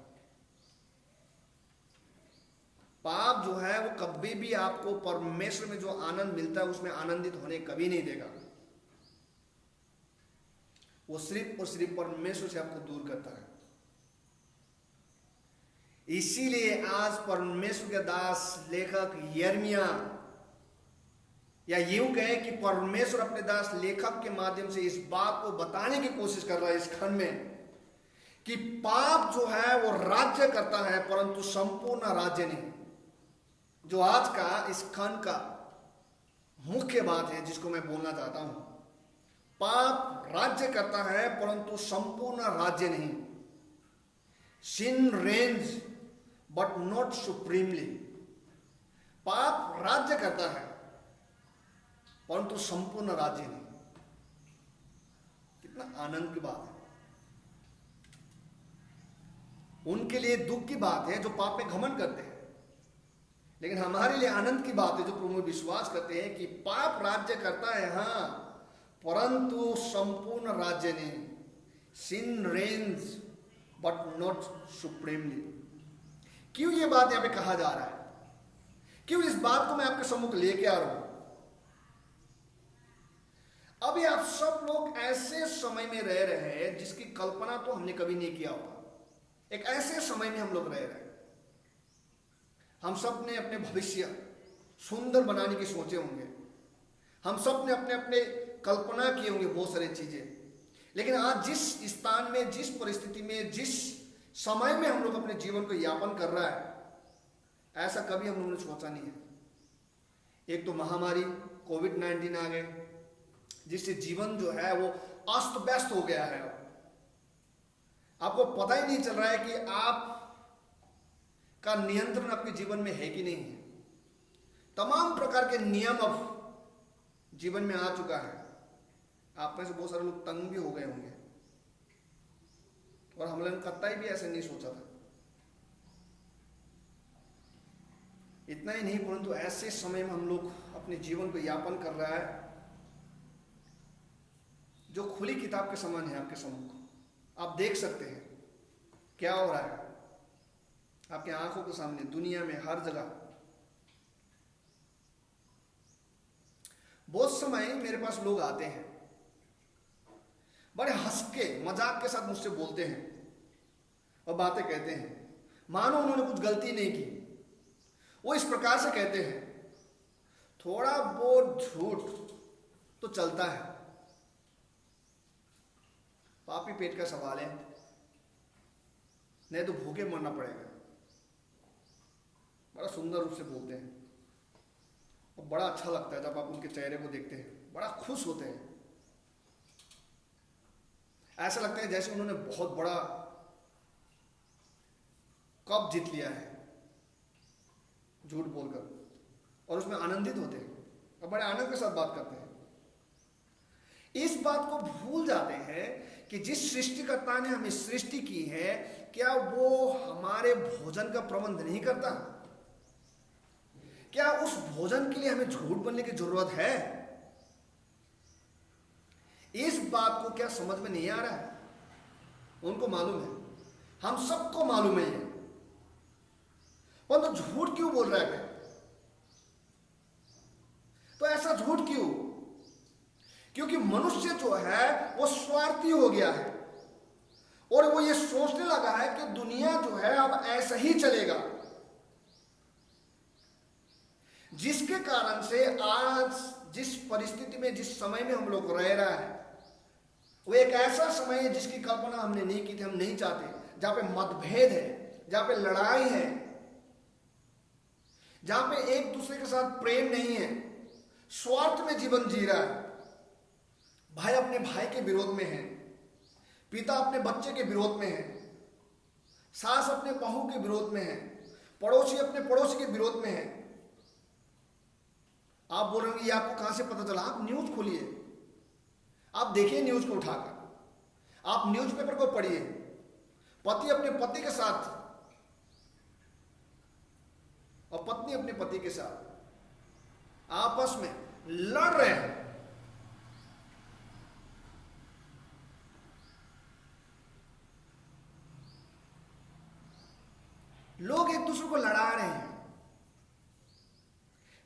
पाप जो है वो कभी भी आपको परमेश्वर में जो आनंद मिलता है उसमें आनंदित होने कभी नहीं देगा। वो सिर्फ और सिर्फ परमेश्वर से आपको दूर करता है। इसीलिए आज परमेश्वर के दास लेखक यिर्मयाह, या यूं कहें कि परमेश्वर अपने दास लेखक के माध्यम से इस बात को बताने की कोशिश कर रहा है इस खंड में कि पाप जो है वो राज्य करता है, परंतु संपूर्ण राज्य नहीं। जो आज का इस खंड का मुख्य बात है जिसको मैं बोलना चाहता हूं, पाप राज्य करता है परंतु संपूर्ण राज्य नहीं। सिन रेंज बट नॉट सुप्रीमली। पाप राज्य करता है परंतु संपूर्ण राज्य नहीं। कितना आनंद की बात है। उनके लिए दुख की बात है जो पाप में घमंड करते हैं, लेकिन हमारे लिए आनंद की बात है जो प्रभु में विश्वास करते हैं कि पाप राज्य करता है हां, परंतु संपूर्ण राज्य नहीं। सिन रेन्स बट नॉट सुप्रीमली। क्यों ये बात यहां पे कहा जा रहा है? क्यों इस बात को मैं आपके सम्मुख लेके आ रहा हूं? अभी आप सब लोग ऐसे समय में रह रहे हैं जिसकी कल्पना तो हमने कभी नहीं किया होगा। एक ऐसे समय में हम लोग रह रहे हैं। हम सब ने अपने भविष्य सुंदर बनाने की सोचे होंगे, हम सब ने अपने अपने कल्पना किए होंगे बहुत सारी चीजें, लेकिन आज जिस स्थान में, जिस परिस्थिति में, जिस समय में हम लोग अपने जीवन को यापन कर रहा है, ऐसा कभी हम लोगों ने सोचा नहीं है। एक तो महामारी कोविड-19 आ गए, जिससे जीवन जो है वो अस्त व्यस्त हो गया है। आपको पता ही नहीं चल रहा है कि आप का नियंत्रण आपके जीवन में है कि नहीं है। तमाम प्रकार के नियम अब जीवन में आ चुका है। आप में से बहुत सारे लोग तंग भी हो गए होंगे, और हम लोगों ने कतई भी ऐसे नहीं सोचा था। इतना ही नहीं, परंतु ऐसे समय में हम लोग अपने जीवन को यापन कर रहा है जो खुली किताब के समान है। आपके सम्मुख आप देख सकते हैं क्या हो रहा है आपके आंखों के सामने, दुनिया में हर जगह। बहुत समय मेरे पास लोग आते हैं, बड़े हंस के मजाक के साथ मुझसे बोलते हैं और बातें कहते हैं, मानो उन्होंने कुछ गलती नहीं की। वो इस प्रकार से कहते हैं, थोड़ा बहुत झूठ तो चलता है, पापी पेट का सवाल है, नहीं तो भूखे मरना पड़ेगा। बड़ा सुंदर रूप से बोलते हैं और बड़ा अच्छा लगता है जब आप उनके चेहरे को देखते हैं, बड़ा खुश होते हैं। ऐसा लगता है जैसे उन्होंने बहुत बड़ा कप जीत लिया है झूठ बोलकर, और उसमें आनंदित होते हैं और बड़े आनंद के साथ बात करते हैं। इस बात को भूल जाते हैं कि जिस सृष्टिकर्ता ने हमें सृष्टि की है, क्या वो हमारे भोजन का प्रबंध नहीं करता? क्या उस भोजन के लिए हमें झूठ बोलने की जरूरत है? इस बात को क्या समझ में नहीं आ रहा है? उनको मालूम है, हम सबको मालूम है ये, परंतु तो झूठ क्यों बोल रहा है? तो ऐसा झूठ क्यों? क्योंकि मनुष्य जो है वो स्वार्थी हो गया है और वो ये सोचने लगा है कि दुनिया जो है अब ऐसा ही चलेगा, जिसके कारण से आज जिस परिस्थिति में, जिस समय में हम लोग रह रहा है, वो एक ऐसा समय है जिसकी कल्पना हमने नहीं की थी, हम नहीं चाहते। जहां पे मतभेद है, जहां पे लड़ाई है, जहां पे एक दूसरे के साथ प्रेम नहीं है, स्वार्थ में जीवन जी रहा है। भाई अपने भाई के विरोध में है, पिता अपने बच्चे के विरोध में है, सास अपने बहू के विरोध में है, पड़ोसी अपने पड़ोसी के विरोध में है। आप बोल रहे होंगे ये आपको कहां से पता चला? आप न्यूज खोलिए, आप देखिए न्यूज को उठाकर, आप न्यूज़पेपर को पढ़िए। पति अपने पति के साथ और पत्नी अपने पति के साथ आपस में लड़ रहे हैं। लोग एक दूसरे को लड़ा रहे हैं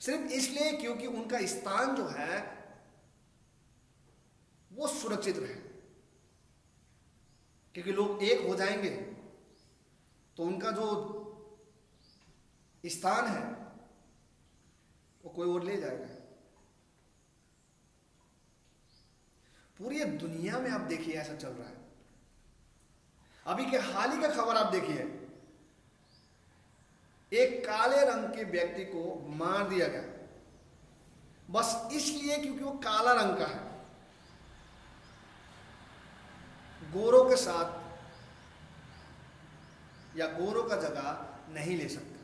सिर्फ इसलिए क्योंकि उनका स्थान जो है वो सुरक्षित रहे। क्योंकि लोग एक हो जाएंगे तो उनका जो स्थान है वो कोई और ले जाएगा। पूरी दुनिया में आप देखिए ऐसा चल रहा है। अभी के हाल ही का खबर आप देखिए, एक काले रंग के व्यक्ति को मार दिया गया बस इसलिए क्योंकि वो काला रंग का है, गोरों के साथ या गोरों का जगह नहीं ले सकता।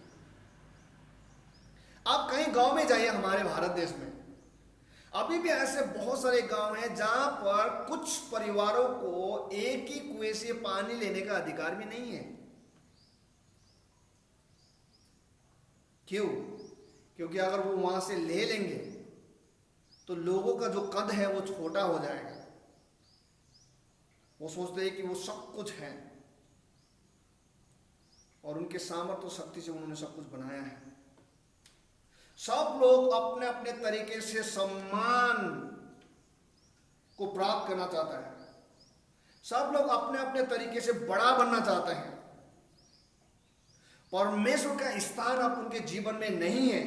आप कहीं गांव में जाइए हमारे भारत देश में, अभी भी ऐसे बहुत सारे गांव हैं जहां पर कुछ परिवारों को एक ही कुएं से पानी लेने का अधिकार भी नहीं है। क्यों? क्योंकि अगर वो वहां से ले लेंगे तो लोगों का जो कद है वो छोटा हो जाएगा। वो सोचते हैं कि वो सब कुछ है और उनके सामर्थ्य और शक्ति से उन्होंने सब कुछ बनाया है। सब लोग अपने अपने तरीके से सम्मान को प्राप्त करना चाहता है। सब लोग अपने अपने तरीके से बड़ा बनना चाहते हैं। परमेश्वर का स्थान अब उनके जीवन में नहीं है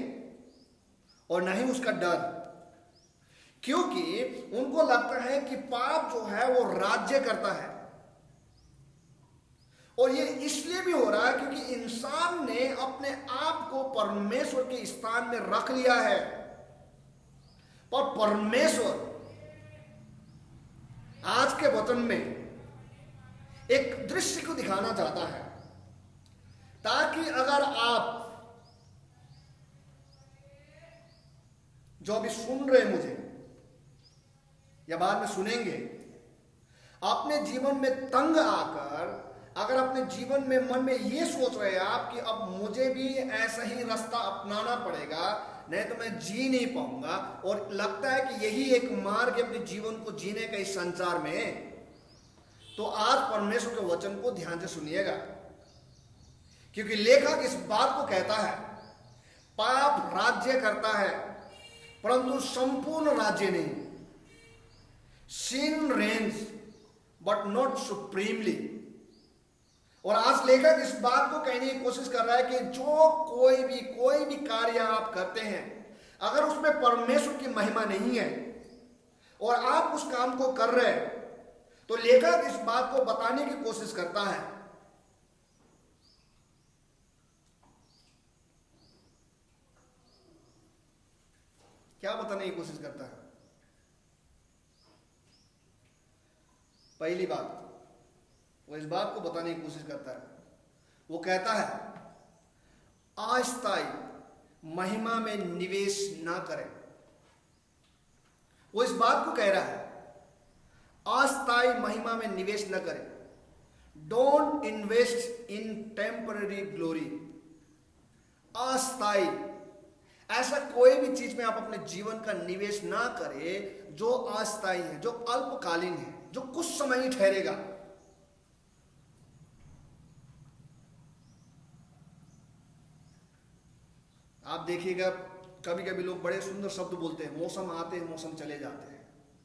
और नहीं उसका डर, क्योंकि उनको लगता है कि पाप जो है वो राज्य करता है। और ये इसलिए भी हो रहा है क्योंकि इंसान ने अपने आप को परमेश्वर के स्थान में रख लिया है। पर परमेश्वर आज के वचन में एक दृश्य को दिखाना चाहता है, ताकि अगर आप जो अभी सुन रहे मुझे या बाद में सुनेंगे, अपने जीवन में तंग आकर अगर अपने जीवन में मन में ये सोच रहे हैं आप कि अब मुझे भी ऐसा ही रास्ता अपनाना पड़ेगा, नहीं तो मैं जी नहीं पाऊंगा, और लगता है कि यही एक मार्ग है अपने जीवन को जीने का इस संसार में, तो आज परमेश्वर के वचन को ध्यान से सुनिएगा। क्योंकि लेखक इस बात को कहता है, पाप राज्य करता है परंतु संपूर्ण राज्य नहीं। Sin reigns but not supremely। और आज लेखक इस बात को कहने की कोशिश कर रहा है कि जो कोई भी कार्य आप करते हैं, अगर उसमें परमेश्वर की महिमा नहीं है और आप उस काम को कर रहे हैं, तो लेखक इस बात को बताने की कोशिश करता है क्या बताने की कोशिश करता है? पहली बात वो इस बात को बताने की कोशिश करता है, वो कहता है अस्थायी महिमा में निवेश ना करें। वो इस बात को कह रहा है अस्थायी महिमा में निवेश न करें। Don't invest in temporary glory. अस्थायी, ऐसा कोई भी चीज में आप अपने जीवन का निवेश ना करें जो अस्थायी है, जो अल्पकालीन है, जो कुछ समय ही ठहरेगा। आप देखिएगा कभी कभी लोग बड़े सुंदर शब्द बोलते हैं, मौसम आते हैं मौसम चले जाते हैं,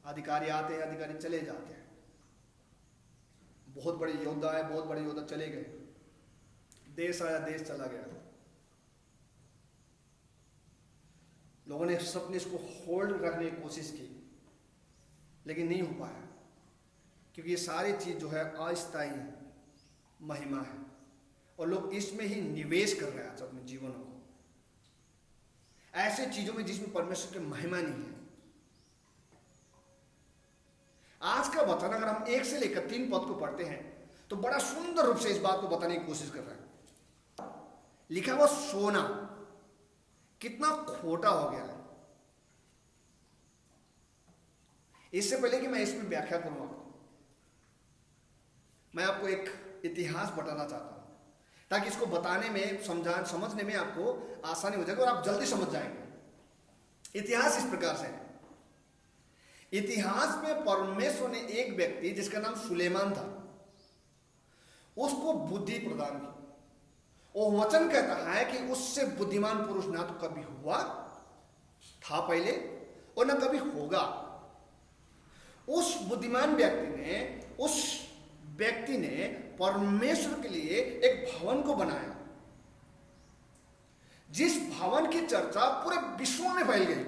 अधिकारी आते हैं अधिकारी चले जाते हैं, बहुत बड़े योद्धा है बहुत बड़े योद्धा चले गए, देश आया देश चला गया। लोगों ने सबने इसको होल्ड रखने की कोशिश की लेकिन नहीं हो पाया, क्योंकि ये सारी चीज जो है अस्थायी महिमा है और लोग इसमें ही निवेश कर रहे हैं आज अपने जीवनों को, ऐसे चीजों में जिसमें परमेश्वर की महिमा नहीं है। आज का वचन अगर हम 1 से लेकर 3 पद को पढ़ते हैं तो बड़ा सुंदर रूप से इस बात को बताने की कोशिश कर रहा है। लिखा हुआ सोना कितना खोटा हो गया है। इससे पहले कि मैं इसमें व्याख्या करूं मैं आपको एक इतिहास बताना चाहता हूं, ताकि इसको बताने में समझने में आपको आसानी हो जाएगी और आप जल्दी समझ जाएंगे। इतिहास इस प्रकार से है। इतिहास में परमेश्वर ने एक व्यक्ति जिसका नाम सुलेमान था उसको बुद्धि प्रदान की। वो वचन कहता है कि उससे बुद्धिमान पुरुष ना तो कभी हुआ था पहले और ना कभी होगा। उस बुद्धिमान व्यक्ति ने परमेश्वर के लिए एक भवन को बनाया, जिस भवन की चर्चा पूरे विश्व में फैल गई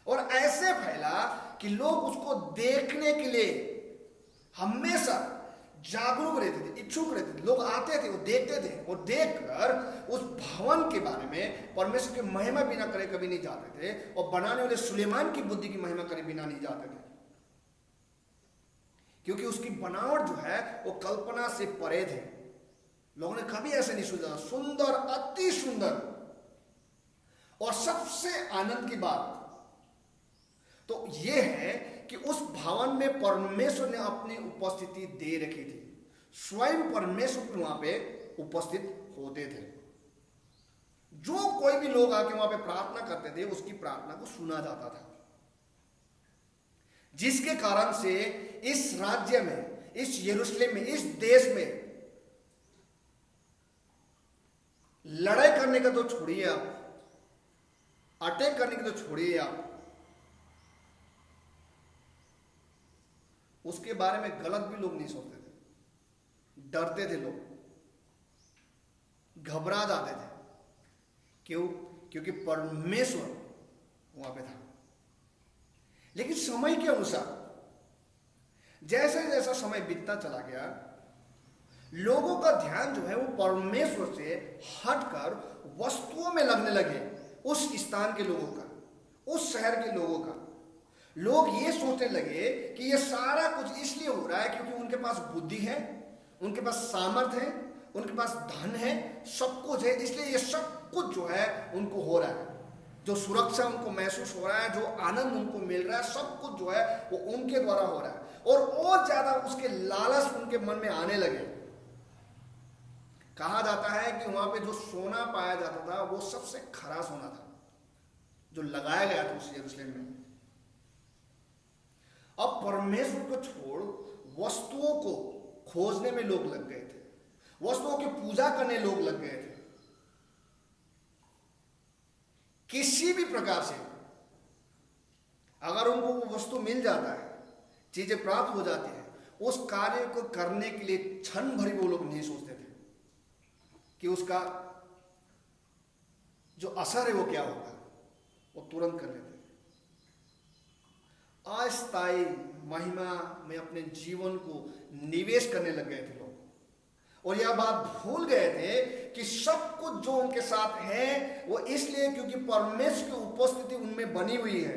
और ऐसे फैला कि लोग उसको देखने के लिए हमेशा जागरूक रहते थे, इच्छुक रहते थे। लोग आते थे, वो देखते थे और देखकर उस भवन के बारे में परमेश्वर की महिमा बिना करे कभी नहीं जाते थे और बनाने वाले सुलेमान की बुद्धि की महिमा करे बिना नहीं जाते थे, क्योंकि उसकी बनावट जो है वो कल्पना से परे थे। लोगों ने कभी ऐसे नहीं सोचा। सुंदर, अति सुंदर। और सबसे आनंद की बात तो यह है कि उस भवन में परमेश्वर ने अपनी उपस्थिति दे रखी थी। स्वयं परमेश्वर वहां पे उपस्थित होते थे। जो कोई भी लोग आके वहां पे प्रार्थना करते थे उसकी प्रार्थना को सुना जाता था, जिसके कारण से इस राज्य में, इस यरूशलेम में, इस देश में लड़ाई करने का तो छोड़िए आप, अटैक करने की तो छोड़िए आप, उसके बारे में गलत भी लोग नहीं सोचते थे, डरते थे लोग, घबरा जाते थे। क्यों? क्योंकि परमेश्वर वहां पे था। लेकिन समय के अनुसार जैसे जैसा समय बीतता चला गया, लोगों का ध्यान जो है वो परमेश्वर से हटकर वस्तुओं में लगने लगे। उस स्थान के लोगों का, उस शहर के लोगों का, लोग ये सोचने लगे कि ये सारा कुछ इसलिए हो रहा है क्योंकि उनके पास बुद्धि है, उनके पास सामर्थ्य है, उनके पास धन है, सब कुछ है, इसलिए ये सब कुछ जो है उनको हो रहा है। जो सुरक्षा उनको महसूस हो रहा है, जो आनंद उनको मिल रहा है, सब कुछ जो है वो उनके द्वारा हो रहा है। और ज्यादा उसके लालच उनके मन में आने लगे। कहा जाता है कि वहां पे जो सोना पाया जाता था वो सबसे खरा सोना था जो लगाया गया था उस यरूशलेम में। अब परमेश्वर को छोड़ वस्तुओं को खोजने में लोग लग गए थे, वस्तुओं की पूजा करने लोग लग गए थे। किसी भी प्रकार से अगर उनको वो वस्तु मिल जाता है, चीजें प्राप्त हो जाती है, उस कार्य को करने के लिए क्षण भर वो लोग नहीं सोचते थे कि उसका जो असर है वो क्या होगा, वो तुरंत कर लेते थे। अस्थायी महिमा में अपने जीवन को निवेश करने लग गए थे लोग, और यह बात भूल गए थे कि सब कुछ जो उनके साथ है वो इसलिए क्योंकि परमेश्वर की उपस्थिति उनमें बनी हुई है।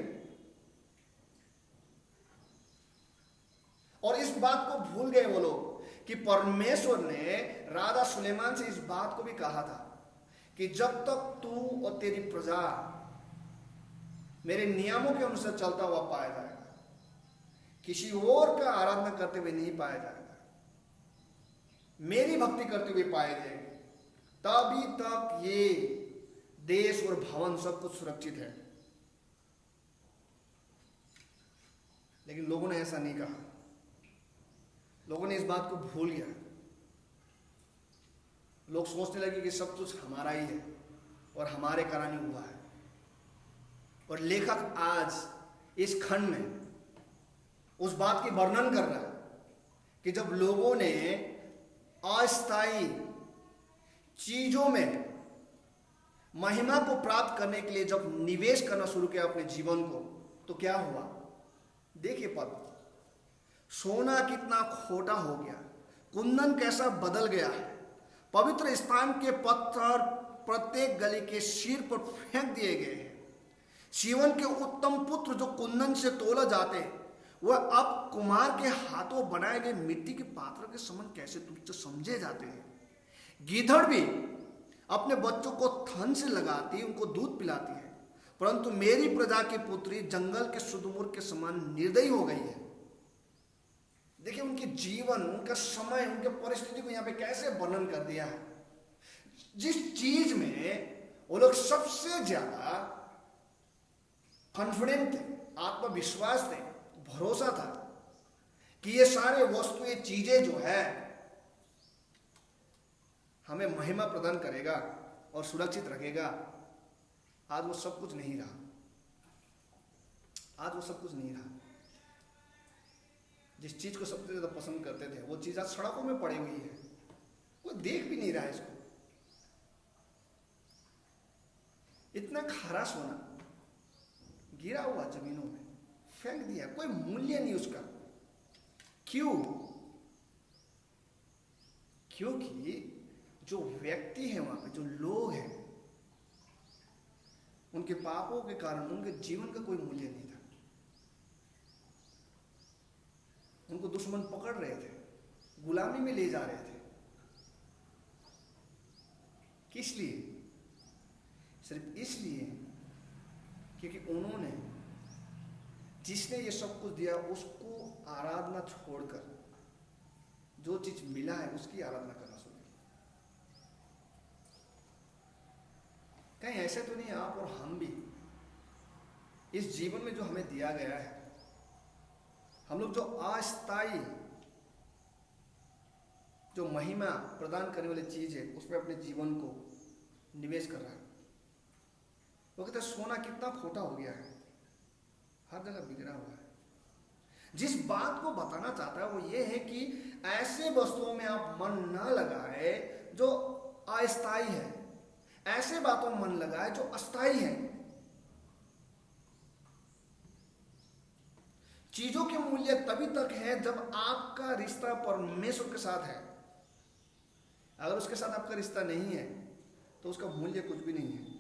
और इस बात को भूल गए वो लोग कि परमेश्वर ने राजा सुलेमान से इस बात को भी कहा था कि जब तक तू और तेरी प्रजा मेरे नियमों के अनुसार चलता हुआ पाया जाएगा, किसी और का आराधना करते हुए नहीं पाया जाएगा, मेरी भक्ति करते हुए पाए जाएंगे, तभी तक ये देश और भवन सब कुछ सुरक्षित है। लेकिन लोगों ने ऐसा नहीं कहा, लोगों ने इस बात को भूल गया। लोग सोचने लगे कि सब कुछ हमारा ही है और हमारे कारण ही हुआ है। और लेखक आज इस खंड में उस बात की वर्णन कर रहा है कि जब लोगों ने अस्थायी चीजों में महिमा को प्राप्त करने के लिए जब निवेश करना शुरू किया अपने जीवन को, तो क्या हुआ? देखिए पद, सोना कितना खोटा हो गया, कुंदन कैसा बदल गया है, पवित्र स्थान के पत्थर प्रत्येक गली के सिर पर फेंक दिए गए हैं। सीवन के उत्तम पुत्र जो कुंदन से तोला जाते वह अब कुमार के हाथों बनाए गए मिट्टी के पात्र के समान कैसे तुच्छ समझे जाते हैं। गीदड़ भी अपने बच्चों को थन से लगाती, उनको दूध पिलाती है, परंतु मेरी प्रजा की पुत्री जंगल के शुतुरमुर्ग के समान निर्दयी हो गई है। देखिए उनके जीवन, उनका समय, उनके परिस्थिति को यहाँ पे कैसे वर्णन कर दिया है। जिस चीज में वो लोग सबसे ज्यादा कॉन्फिडेंट थे, आत्मविश्वास थे, भरोसा था कि ये सारे वस्तुएं, चीजें जो है हमें महिमा प्रदान करेगा और सुरक्षित रखेगा, आज वो सब कुछ नहीं रहा। आज वो सब कुछ नहीं रहा। जिस चीज को सबसे ज्यादा पसंद करते थे वो चीज आज सड़कों में पड़ी हुई है, कोई देख भी नहीं रहा है इसको। इतना खारा सोना गिरा हुआ जमीनों में फेंक दिया, कोई मूल्य नहीं उसका। क्यों? क्योंकि जो व्यक्ति है वहां पे, जो लोग हैं, उनके पापों के कारण उनके जीवन का कोई मूल्य नहीं था। उनको दुश्मन पकड़ रहे थे, गुलामी में ले जा रहे थे। किस लिए? सिर्फ इसलिए क्योंकि उन्होंने जिसने ये सब कुछ दिया उसको आराधना छोड़कर जो चीज मिला है उसकी आराधना करना शुरू किया। कहीं ऐसे तो नहीं आप और हम भी इस जीवन में जो हमें दिया गया है, हम लोग जो अस्थायी, जो महिमा प्रदान करने वाली चीज है उसमें अपने जीवन को निवेश कर रहा है। वो कहते हैं सोना कितना खोटा हो गया है, हर जगह बिगड़ा हुआ है। जिस बात को बताना चाहता है वो ये है कि ऐसे वस्तुओं में आप मन न लगाए जो अस्थायी है, ऐसे बातों में मन लगाए जो अस्थायी है। चीजों के मूल्य तभी तक है जब आपका रिश्ता परमेश्वर के साथ है। अगर उसके साथ आपका रिश्ता नहीं है तो उसका मूल्य कुछ भी नहीं है।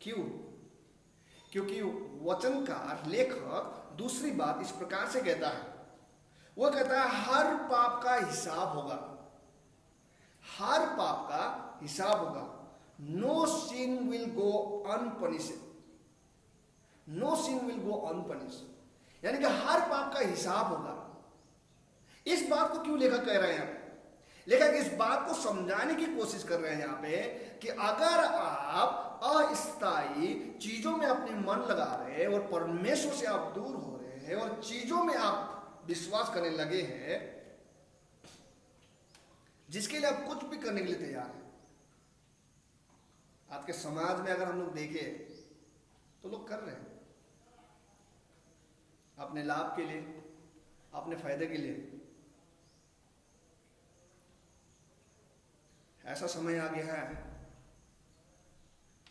क्यों? क्योंकि वचनकार लेखक दूसरी बात इस प्रकार से कहता है, वो कहता है हर पाप का हिसाब होगा, हर पाप का हिसाब होगा। No sin will go unpunished, no sin will go unpunished, यानी कि हर पाप का हिसाब होगा। इस बात को क्यों लेखक कह रहे हैं? यहाँ पे लेखक इस बात को समझाने की कोशिश कर रहे हैं यहाँ पे कि अगर आप अस्थायी चीजों में अपने मन लगा रहे हैं और परमेश्वर से आप दूर हो रहे हैं और चीजों में आप विश्वास करने लगे हैं जिसके लिए आप कुछ भी करने के लिए तैयार हैं। आज के समाज में अगर हम लोग देखें तो लोग कर रहे हैं अपने लाभ के लिए, अपने फायदे के लिए। ऐसा समय आ गया है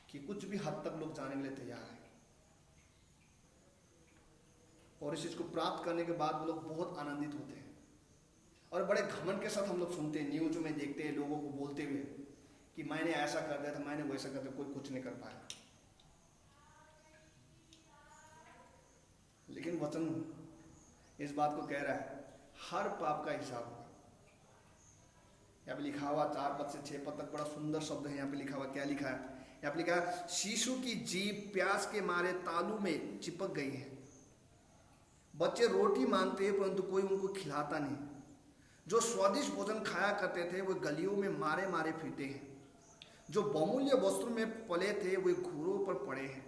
कि कुछ भी हद तक लोग जाने के लिए तैयार हैं और इस चीज को प्राप्त करने के बाद वो लोग बहुत आनंदित होते हैं और बड़े घमंड के साथ हम लोग सुनते हैं, न्यूज में देखते हैं लोगों को बोलते हुए कि मैंने ऐसा कर दिया था, मैंने वैसा कर दिया, कोई कुछ नहीं कर पाया। लेकिन वचन इस बात को कह रहा है हर पाप का हिसाब होगा। यहाँ पे लिखा हुआ 4 पद से 6 पद तक बड़ा सुंदर शब्द है। यहाँ पे लिखा हुआ, क्या लिखा है? यहाँ पे लिखा है शिशु की जीभ प्यास के मारे तालू में चिपक गई है। बच्चे रोटी मांगते हैं परंतु कोई उनको खिलाता नहीं। जो स्वादिष्ट भोजन खाया करते थे वे गलियों में मारे मारे फिरते हैं। जो बहुमूल्य वस्त्रों में पले थे वे घूरों पर पड़े हैं।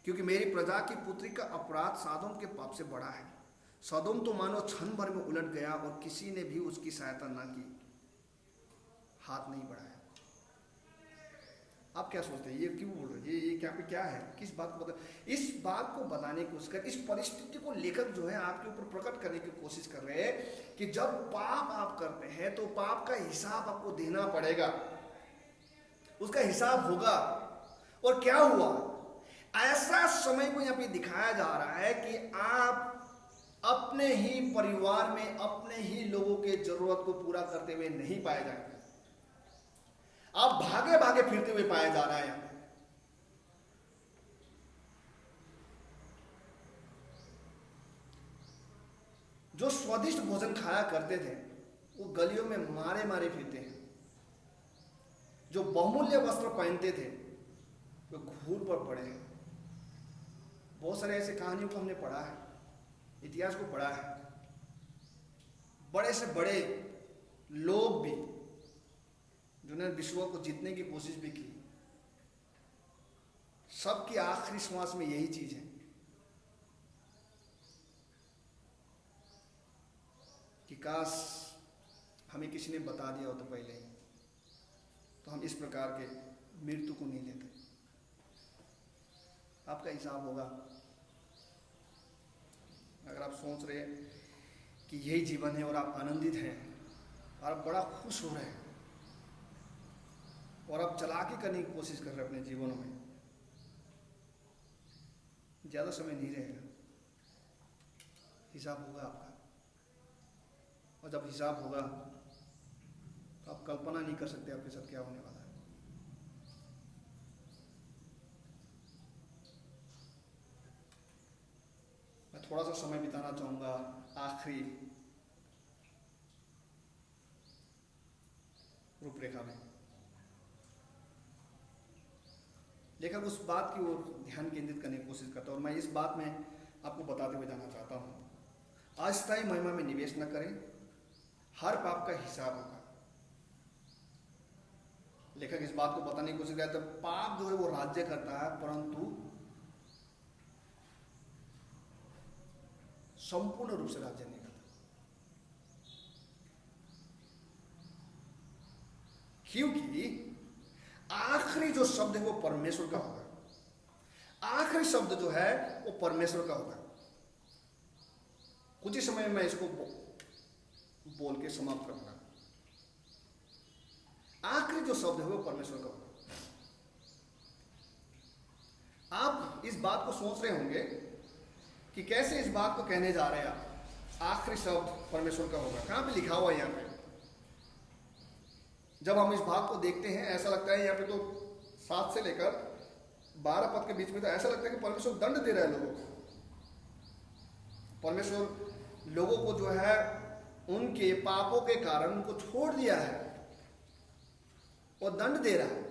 क्योंकि मेरी प्रजा की पुत्री का अपराध सदोम के पाप से बड़ा है। सदोम तो मानो क्षण भर में उलट गया और किसी ने भी उसकी सहायता न की, हाथ नहीं बढ़ाया। आप क्या सोचते हैं? ये क्यों बोल रहे हैं? ये क्या है? किस बात को बता, इस बात को बताने की कोशिश कर, इस परिस्थिति को लेकर जो है आपके ऊपर प्रकट करने की कोशिश कर रहे हैं कि जब पाप आप करते हैं तो पाप का हिसाब आपको देना पड़ेगा, उसका हिसाब होगा। और क्या हुआ? ऐसा समय को यहाँ पे दिखाया जा रहा है कि आप अपने ही परिवार में अपने ही लोगों के जरूरत को पूरा करते हुए नहीं पाए जाएंगे। आप भागे भागे फिरते हुए पाया जा रहा है यहाँ पे। जो स्वादिष्ट भोजन खाया करते थे वो गलियों में मारे मारे फिरते हैं। जो बहुमूल्य वस्त्र पहनते थे वो घूर पर पड़े हैं। बहुत सारे ऐसे कहानियों को हमने पढ़ा है, इतिहास को पढ़ा है। बड़े से बड़े लोग भी जिन्होंने विश्व को जीतने की कोशिश भी की, सबकी आखिरी श्वास में यही चीज है कि काश हमें किसी ने बता दिया हो तो पहले, तो हम इस प्रकार के मृत्यु को नहीं लेते। आपका हिसाब होगा। अगर आप सोच रहे हैं कि यही जीवन है और आप आनंदित हैं और आप बड़ा खुश हो रहे हैं और आप चालाकी करने की कोशिश कर रहे हैं अपने जीवनों में, ज्यादा समय नहीं रहेगा, हिसाब होगा आपका। और जब हिसाब होगा तो आप कल्पना नहीं कर सकते आपके साथ क्या होने वाला है। मैं थोड़ा सा समय बिताना चाहूंगा आखिरी रूपरेखा में। लेखक उस बात की ओर ध्यान केंद्रित करने की कोशिश करता है और मैं इस बात में आपको बताते हुए जाना चाहता हूं। अस्थायी महिमा में निवेश न करें, हर पाप का हिसाब होगा। लेखक इस बात को बताने की कोशिश करता है पाप जो है वो राज्य करता है परंतु संपूर्ण रूप से राज्य नहीं करता। क्योंकि आखिरी जो शब्द है वो परमेश्वर का होगा। आखिरी शब्द जो है वो परमेश्वर का होगा। कुछ ही समय में मैं इसको बोल के समाप्त करूंगा। आखिरी जो शब्द है वो परमेश्वर का होगा। आप इस बात को सोच रहे होंगे कि कैसे इस बात को कहने जा रहे हैं आप, आखिरी शब्द परमेश्वर का होगा। कहां पे लिखा हुआ है? यहाँ पे जब हम इस भाग को देखते हैं ऐसा लगता है, यहाँ पे तो 7 से लेकर 12 पद के बीच में तो ऐसा लगता है कि परमेश्वर दंड दे रहा है लोगों को। परमेश्वर लोगों को जो है उनके पापों के कारण उनको छोड़ दिया है और दंड दे रहा है।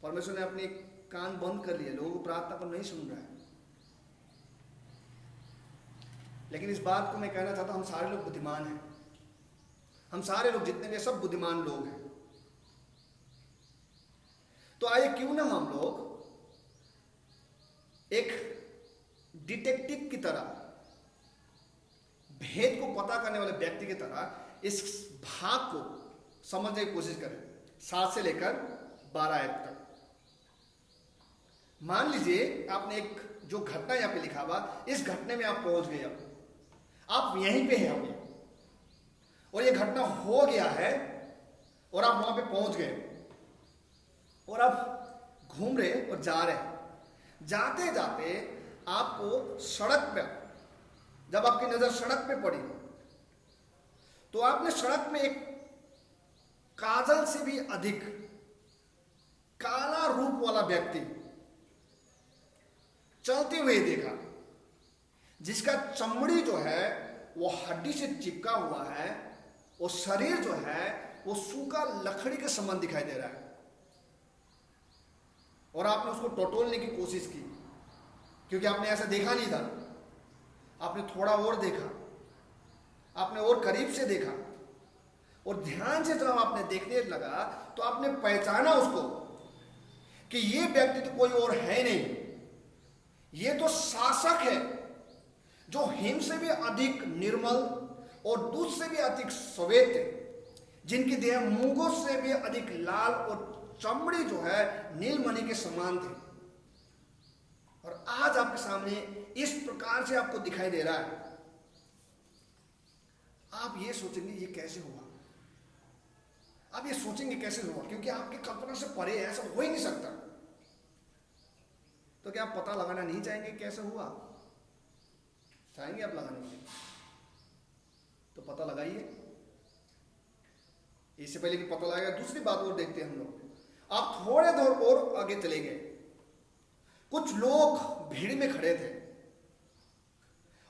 परमेश्वर ने अपने कान बंद कर लिए, लोगों को प्रार्थना पर नहीं सुन रहा है। लेकिन इस बात को मैं कहना चाहता हूं, हम सारे लोग बुद्धिमान हैं। हम सारे लोग जितने भी सब बुद्धिमान लोग हैं। तो आइए क्यों ना हम लोग एक डिटेक्टिव की तरह, भेद को पता करने वाले व्यक्ति की तरह इस भाग को समझने की कोशिश करें। 7 से लेकर 12 आयत तक। मान लीजिए आपने एक जो घटना यहां पे लिखा हुआ, इस घटने में आप पहुंच गए। अब आप यहीं पे हैं अभी, और ये घटना हो गया है और आप वहां पे पहुंच गए और आप घूम रहे और जा रहे। जाते जाते आपको सड़क पे, जब आपकी नजर सड़क पे पड़ी तो आपने सड़क में एक काजल से भी अधिक काला रूप वाला व्यक्ति चलते हुए देखा, जिसका चमड़ी जो है वो हड्डी से चिपका हुआ है, वो शरीर जो है वो सूखा लकड़ी के समान दिखाई दे रहा है। और आपने उसको टटोलने की कोशिश की, क्योंकि आपने ऐसा देखा नहीं था। आपने थोड़ा और देखा, आपने और करीब से देखा, और ध्यान से जब आपने देखने लगा तो आपने पहचाना उसको कि ये व्यक्ति तो कोई और है नहीं, ये तो शासक है, जो हिम से भी अधिक निर्मल और दूध से भी अधिक श्वेत है, जिनकी देह मूंगों से भी अधिक लाल और चमड़ी जो है नीलमणि के समान थी। और आज आपके सामने इस प्रकार से आपको दिखाई दे रहा है। आप ये सोचेंगे ये कैसे हुआ, आप ये सोचेंगे कैसे हुआ, क्योंकि आपकी कल्पना से परे है, ऐसा हो ही नहीं सकता। तो क्या आप पता लगाना नहीं चाहेंगे कैसे हुआ? चाहेंगे आप लगाने के लिए? तो पता लगाइए। इससे पहले कि पता लगाएगा, दूसरी बात और देखते हैं हम लोग। आप थोड़े दूर और आगे चले गए, कुछ लोग भीड़ में खड़े थे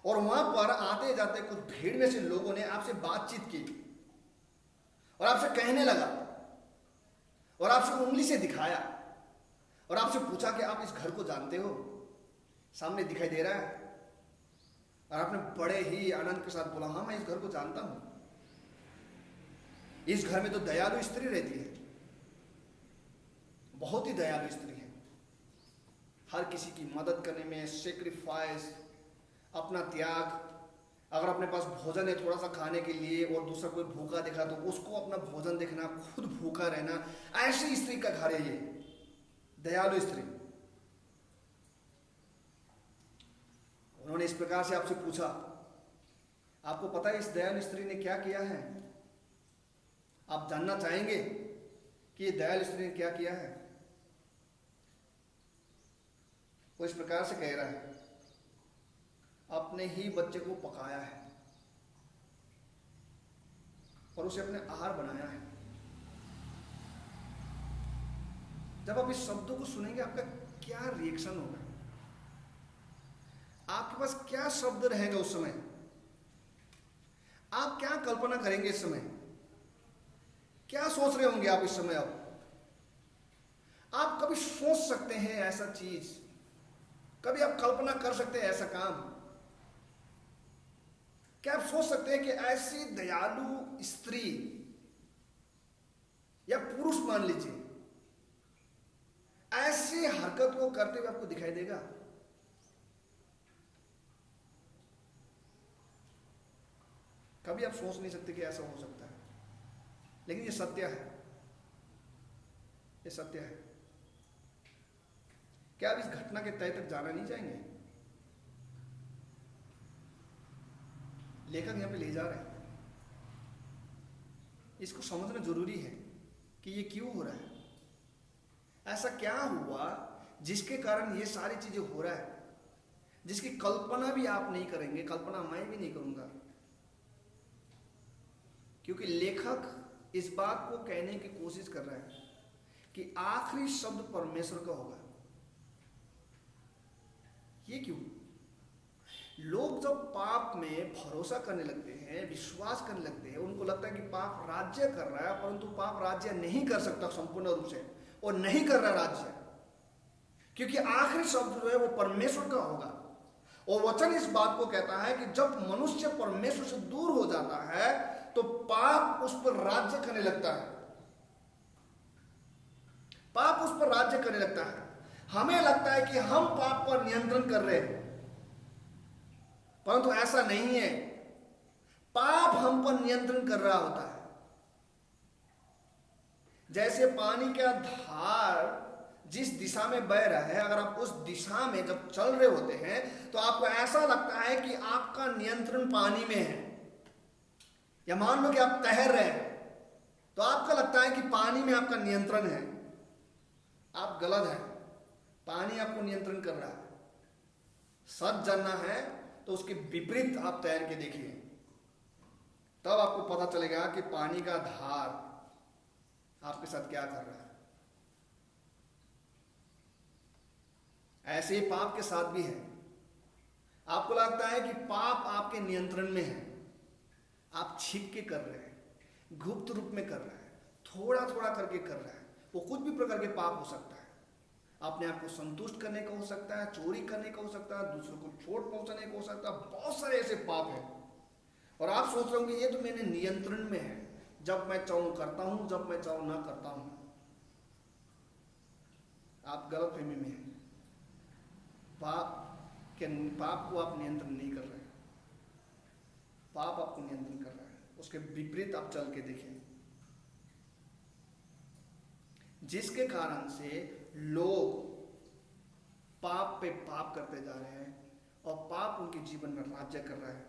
और वहां पर आते जाते कुछ भीड़ में से लोगों ने आपसे बातचीत की और आपसे कहने लगा और आपसे उंगली से दिखाया और आपसे पूछा कि आप इस घर को जानते हो, सामने दिखाई दे रहा है। और आपने बड़े ही आनंद के साथ बोला, हाँ मैं इस घर को जानता हूं, इस घर में तो दयालु स्त्री रहती है, बहुत ही दयालु स्त्री है, हर किसी की मदद करने में सेक्रीफाइस, अपना त्याग। अगर अपने पास भोजन है थोड़ा सा खाने के लिए और दूसरा कोई भूखा दिखा तो उसको अपना भोजन देखना, खुद भूखा रहना, ऐसी स्त्री का घर है ये, दयालु स्त्री। उन्होंने इस प्रकार से आपसे पूछा, आपको पता है इस दयालु स्त्री ने क्या किया है? आप जानना चाहेंगे कि ये दयालु स्त्री ने क्या किया है? वो इस प्रकार से कह रहा है, अपने ही बच्चे को पकाया है और उसे अपने आहार बनाया है। जब आप इस शब्दों को सुनेंगे आपका क्या रिएक्शन होगा? आपके पास क्या शब्द रहेगा उस समय? आप क्या कल्पना करेंगे इस समय? क्या सोच रहे होंगे आप इस समय? आप कभी सोच सकते हैं ऐसा चीज? कभी आप कल्पना कर सकते हैं ऐसा काम? क्या आप सोच सकते हैं कि ऐसी दयालु स्त्री या पुरुष मान लीजिए ऐसी हरकत को करते हुए आपको दिखाई देगा? कभी आप सोच नहीं सकते कि ऐसा हो सकता है, लेकिन ये सत्य है। ये सत्य है। क्या आप इस घटना के तय तक जाना नहीं चाहेंगे? लेखक यहां पे ले जा रहे हैं, इसको समझना जरूरी है कि ये क्यों हो रहा है, ऐसा क्या हुआ जिसके कारण ये सारी चीजें हो रहा है, जिसकी कल्पना भी आप नहीं करेंगे, कल्पना मैं भी नहीं करूंगा। क्योंकि लेखक इस बात को कहने की कोशिश कर रहा है कि आखिरी शब्द परमेश्वर का होगा। ये क्यों? लोग जब पाप में भरोसा करने लगते हैं, विश्वास करने लगते हैं, उनको लगता है कि पाप राज्य कर रहा है, परंतु पाप राज्य नहीं कर सकता संपूर्ण रूप से, और नहीं कर रहा राज्य, क्योंकि आखिरी शब्द जो है वो परमेश्वर का होगा। और वचन इस बात को कहता है कि जब मनुष्य परमेश्वर से दूर हो जाता है तो पाप उस पर राज्य करने लगता है, पाप उस पर राज्य करने लगता है। हमें लगता है कि हम पाप पर नियंत्रण कर रहे हैं, परंतु ऐसा नहीं है। पाप हम पर नियंत्रण कर रहा होता है। जैसे पानी का धार जिस दिशा में बह रहा है, अगर आप उस दिशा में जब चल रहे होते हैं तो आपको ऐसा लगता है कि आपका नियंत्रण पानी में है, या मान लो कि आप तैर रहे हैं तो आपका लगता है कि पानी में आपका नियंत्रण है। आप गलत हैं, पानी आपको नियंत्रण कर रहा है। सच जानना है तो उसके विपरीत आप तैर के देखिए, तब आपको पता चलेगा कि पानी का धार आपके साथ क्या कर रहा है। ऐसे ही पाप के साथ भी है। आपको लगता है कि पाप आपके नियंत्रण में है, आप छिप के कर रहे हैं, गुप्त रूप में कर रहे हैं, थोड़ा थोड़ा करके कर रहे हैं। वो कुछ भी प्रकार के पाप हो सकता है, अपने आप को संतुष्ट करने का हो सकता है, चोरी करने का हो सकता है, दूसरों को चोट पहुंचाने का हो सकता है, बहुत सारे ऐसे पाप हैं। और आप सोच रहे होंगे ये तो मेरे नियंत्रण में है, जब मैं चाहूं करता हूं, जब मैं चाहूं ना करता हूं। आप गलत फहमी में हैं। पाप को आप नियंत्रण नहीं कर रहे, पाप आपको नियंत्रण कर रहा है। उसके विपरीत आप चल के देखें, जिसके कारण से लोग पाप पे पाप करते जा रहे हैं और पाप उनके जीवन में राज्य कर रहा है।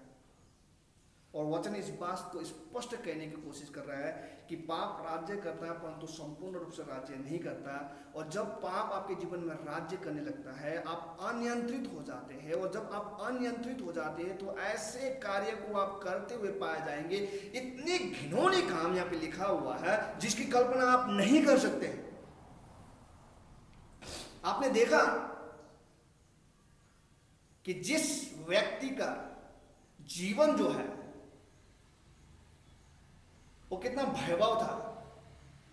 और वचन इस बात को स्पष्ट कहने की कोशिश कर रहा है कि पाप राज्य करता है परंतु संपूर्ण रूप से राज्य नहीं करता। और जब पाप आपके जीवन में राज्य करने लगता है, आप अनियंत्रित हो जाते हैं। और जब आप अनियंत्रित हो जाते हैं तो ऐसे कार्य को आप करते हुए पाए जाएंगे। इतने घिनौने काम यहाँ पे लिखा हुआ है जिसकी कल्पना आप नहीं कर सकते। आपने देखा कि जिस व्यक्ति का जीवन जो है वो कितना भयावह था,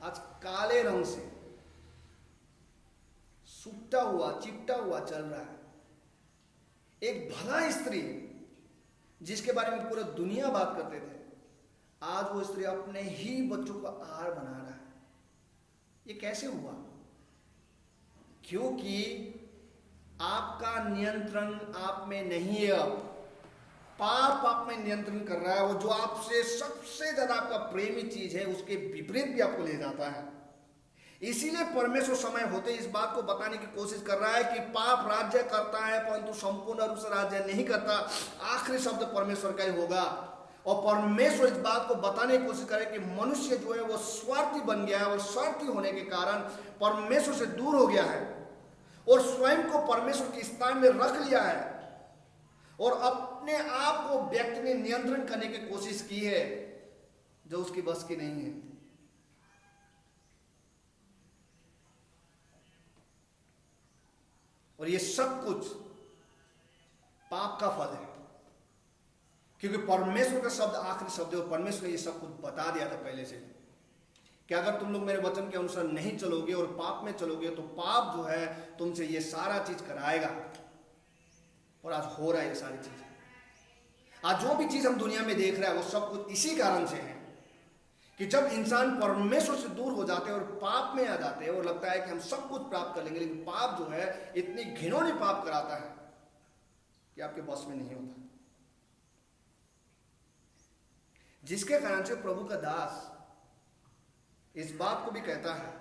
आज काले रंग से सूखता हुआ, चिपटा हुआ चल रहा है। एक भला स्त्री जिसके बारे में पूरा दुनिया बात करते थे, आज वो स्त्री अपने ही बच्चों को आहार बना रहा है। ये कैसे हुआ? क्योंकि आपका नियंत्रण आप में नहीं है। अब पाप आप में नियंत्रण कर रहा है। वो जो आपसे सबसे ज्यादा आपका प्रेमी चीज है उसके विपरीत भी आपको ले जाता है। इसीलिए परमेश्वर समय होते इस बात को बताने की कोशिश कर रहा है कि पाप राज्य करता है परंतु संपूर्ण रूप से राज्य नहीं करता। आखिरी शब्द परमेश्वर का ही होगा। और परमेश्वर इस बात को बताने की कोशिश करे कि मनुष्य जो है वो स्वार्थी बन गया है, और स्वार्थी होने के कारण परमेश्वर से दूर हो गया है और स्वयं को परमेश्वर के स्थान में रख लिया है और अपने आप को व्यक्ति ने नियंत्रण करने की कोशिश की है जो उसकी बस की नहीं है। और ये सब कुछ पाप का फल है, क्योंकि परमेश्वर का शब्द आखिरी शब्द है और परमेश्वर ने ये सब कुछ बता दिया था पहले से कि अगर तुम लोग मेरे वचन के अनुसार नहीं चलोगे और पाप में चलोगे तो पाप जो है तुमसे ये सारा चीज कराएगा। और आज हो रहा है ये सारी चीज। आज जो भी चीज हम दुनिया में देख रहे हैं वो सब कुछ इसी कारण से है कि जब इंसान परमेश्वर से दूर हो जाते हैं और पाप में आ जाते हैं और लगता है कि हम सब कुछ प्राप्त कर लेंगे, लेकिन पाप जो है इतनी घिनौनी पाप कराता है कि आपके बस में नहीं होता। जिसके कारण से प्रभु का दास इस बात को भी कहता है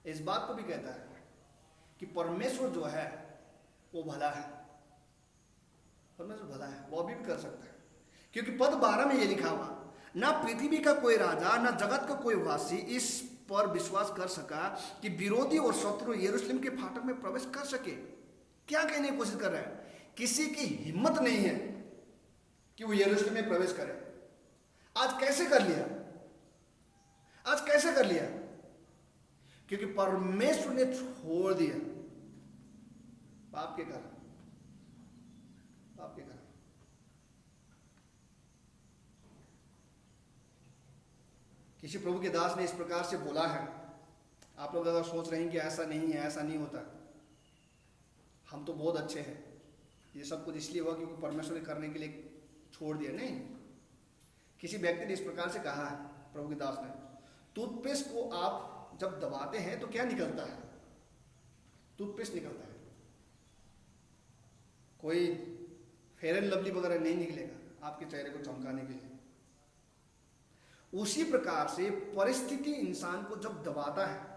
इस बात को भी कहता है कि परमेश्वर जो है वो भला है, परमेश्वर भला है, वो अभी भी कर सकता है। क्योंकि पद 12 में ये लिखा हुआ, ना पृथ्वी का कोई राजा ना जगत का कोई वासी इस पर विश्वास कर सका कि विरोधी और शत्रु यरूशलेम के फाटक में प्रवेश कर सके। क्या कहने की कोशिश कर रहे हैं? किसी की हिम्मत नहीं है कि वो यरूशलेम में प्रवेश करे। आज कैसे कर लिया? आज कैसे कर लिया? क्योंकि परमेश्वर ने छोड़ दिया पाप के कारण, पाप के कारण। किसी प्रभु के दास ने इस प्रकार से बोला है। आप लोग अगर सोच रहे हैं कि ऐसा नहीं है, ऐसा नहीं होता, हम तो बहुत अच्छे हैं, ये सब कुछ इसलिए हुआ क्योंकि परमेश्वर ने करने के लिए छोड़ दिया, नहीं। किसी व्यक्ति ने इस प्रकार से कहा है, प्रभु के दास ने, टूथपेस्ट को आप जब दबाते हैं तो क्या निकलता है? टूथपेस्ट निकलता है, कोई फेयर एंड लवली वगैरह नहीं निकलेगा आपके चेहरे को चमकाने के लिए। उसी प्रकार से परिस्थिति इंसान को जब दबाता है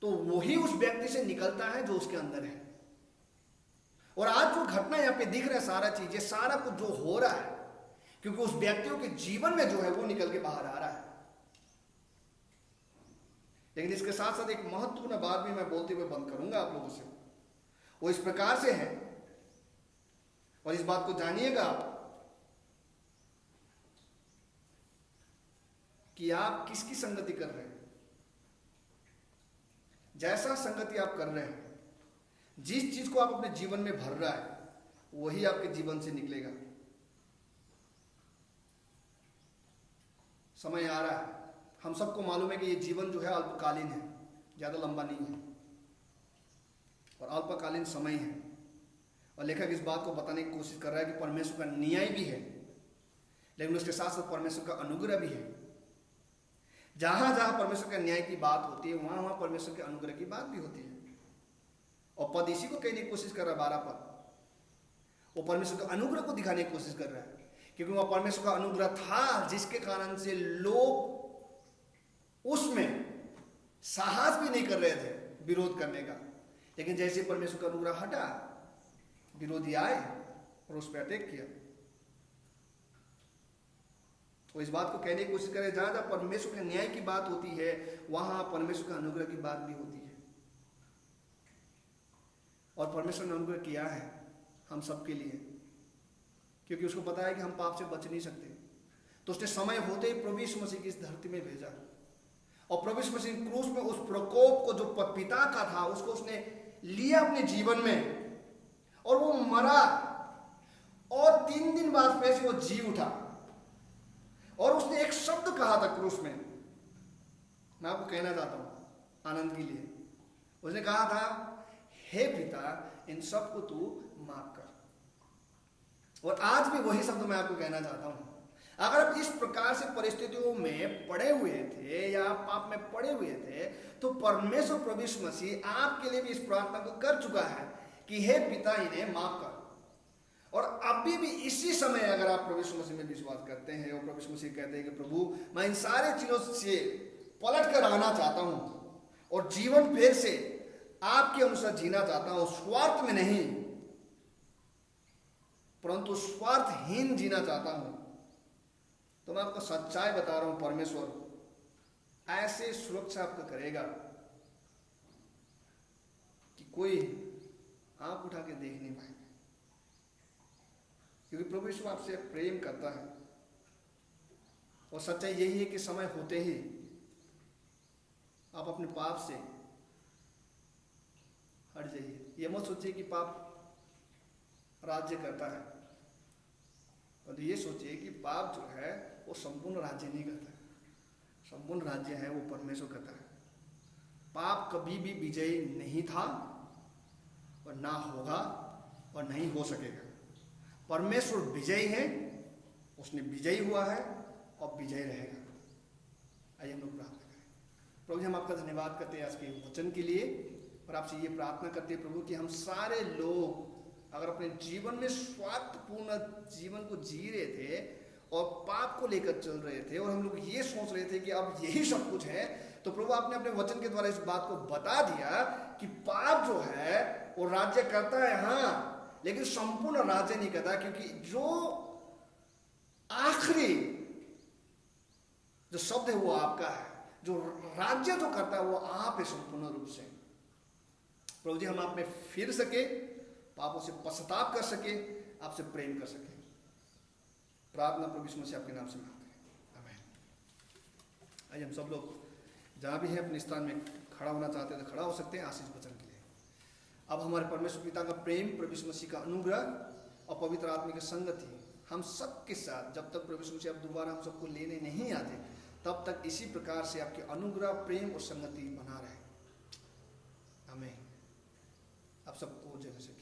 तो वही उस व्यक्ति से निकलता है जो उसके अंदर है। और आज जो घटना यहां पे दिख रहा है, सारा चीजें, सारा कुछ जो हो रहा है, क्योंकि उस व्यक्तियों के जीवन में जो है वो निकल के बाहर आ रहा है। लेकिन इसके साथ साथ एक महत्वपूर्ण बात भी मैं बोलते हुए बंद करूंगा आप लोगों से, वो इस प्रकार से है, और इस बात को जानिएगा आप कि आप किसकी संगति कर रहे हैं। जैसा संगति आप कर रहे हैं, जिस चीज को आप अपने जीवन में भर रहा है, वही आपके जीवन से निकलेगा। समय आ रहा है, हम सबको मालूम है कि ये जीवन जो है अल्पकालीन है, ज्यादा लंबा नहीं है, और अल्पकालीन समय है। और लेखक इस बात को बताने की कोशिश कर रहा है कि परमेश्वर का न्याय भी है, लेकिन उसके साथ साथ परमेश्वर का अनुग्रह भी है। जहां जहां परमेश्वर का न्याय की बात होती है, वहां वहां परमेश्वर के अनुग्रह की बात भी होती है। और पद इसी को कहने की कोशिश कर रहा है, 12 पद, वो परमेश्वर का अनुग्रह को दिखाने की कोशिश कर रहा है, क्योंकि वह परमेश्वर का अनुग्रह था जिसके कारण से लोग उसमें साहस भी नहीं कर रहे थे विरोध करने का। लेकिन जैसे परमेश्वर का अनुग्रह हटा, विरोधी आए और उस पर अटैक किया। तो इस बात को कहने की कोशिश करें, जहां जहां परमेश्वर के न्याय की बात होती है, वहां परमेश्वर का अनुग्रह की बात भी होती है। और परमेश्वर ने अनुग्रह किया है हम सबके लिए, क्योंकि उसको पता है कि हम पाप से बच नहीं सकते। तो उसने समय होते ही प्रभु यीशु मसीह की इस धरती में भेजा, और प्रभु यीशु मसीह क्रूस में उस प्रकोप को जो पिता का था उसको उसने लिया अपने जीवन में, और वो मरा, और 3 दिन बाद फिर से वो जी उठा। और उसने एक शब्द कहा था क्रूस में, मैं आपको कहना चाहता हूं आनंद के लिए। उसने कहा था, हे पिता, इन सबको तू माफ कर। और आज भी वही शब्द मैं आपको कहना चाहता हूं। अगर आप इस प्रकार से परिस्थितियों में पड़े हुए थे या आप पाप में पड़े हुए थे, तो परमेश्वर प्रभु यीशु मसीह आपके लिए भी इस प्रार्थना को कर चुका है कि हे पिता, इन्हें माफ कर। और अभी भी इसी समय अगर आप प्रभु यीशु मसीह में विश्वास करते हैं और प्रभु यीशु मसीह कहते हैं कि प्रभु, मैं इन सारे चीजों से पलट कर आना चाहता हूं और जीवन फिर से आपके अनुसार जीना चाहता हूं, स्वार्थ में नहीं परंतु स्वार्थहीन जीना चाहता हूं, तो मैं आपको सच्चाई बता रहा हूं, परमेश्वर ऐसे सुरक्षा आपका करेगा कि कोई आंख उठा के देख नहीं पाएगा। क्योंकि प्रभु यीशु आपसे प्रेम करता है, और सच्चाई यही है कि समय होते ही आप अपने पाप से हट जाइए। ये मत सोचिए कि पाप राज्य करता है, और ये सोचिए कि पाप जो है वो संपूर्ण राज्य नहीं करता है। संपूर्ण राज्य है वो परमेश्वर करता है। पाप कभी भी विजयी नहीं था और ना होगा और नहीं हो सकेगा। परमेश्वर विजयी है, उसने विजयी हुआ है और विजयी रहेगा। आइए हम लोग प्रार्थना करें। प्रभु, हम आपका धन्यवाद करते हैं आज के वचन के लिए, और आपसे ये प्रार्थना करते हैं प्रभु कि हम सारे लोग अगर अपने जीवन में स्वार्थपूर्ण जीवन को जी रहे थे और पाप को लेकर चल रहे थे, और हम लोग ये सोच रहे थे कि अब यही सब कुछ है, तो तो प्रभु आपने अपने वचन के द्वारा इस बात को बता दिया कि पाप जो है वो राज्य करता है, हाँ, लेकिन संपूर्ण राज्य नहीं करता, क्योंकि जो आखिरी जो शब्द है वो आपका है, जो राज्य जो करता है वो आप है संपूर्ण रूप से। प्रभु जी हम आप में फिर सके, पापों से पश्चाताप कर सके, आपसे प्रेम कर सके। प्रार्थना प्रभु यीशु मसीह आपके नाम से मांगते हैं, आमीन। आइए हम सब लोग जहाँ भी हैं अपने स्थान में खड़ा होना चाहते हैं तो खड़ा हो सकते हैं आशीष वचन के लिए। अब हमारे परमेश्वर पिता का प्रेम, प्रभु यीशु मसीह का अनुग्रह और पवित्र आत्मा की संगति हम सब के साथ, जब तक प्रभु यीशु मसीह आप दोबारा हम सबको लेने नहीं आते तब तक इसी प्रकार से आपके अनुग्रह, प्रेम और संगति बना रहे। आमीन। आप सबको जगह से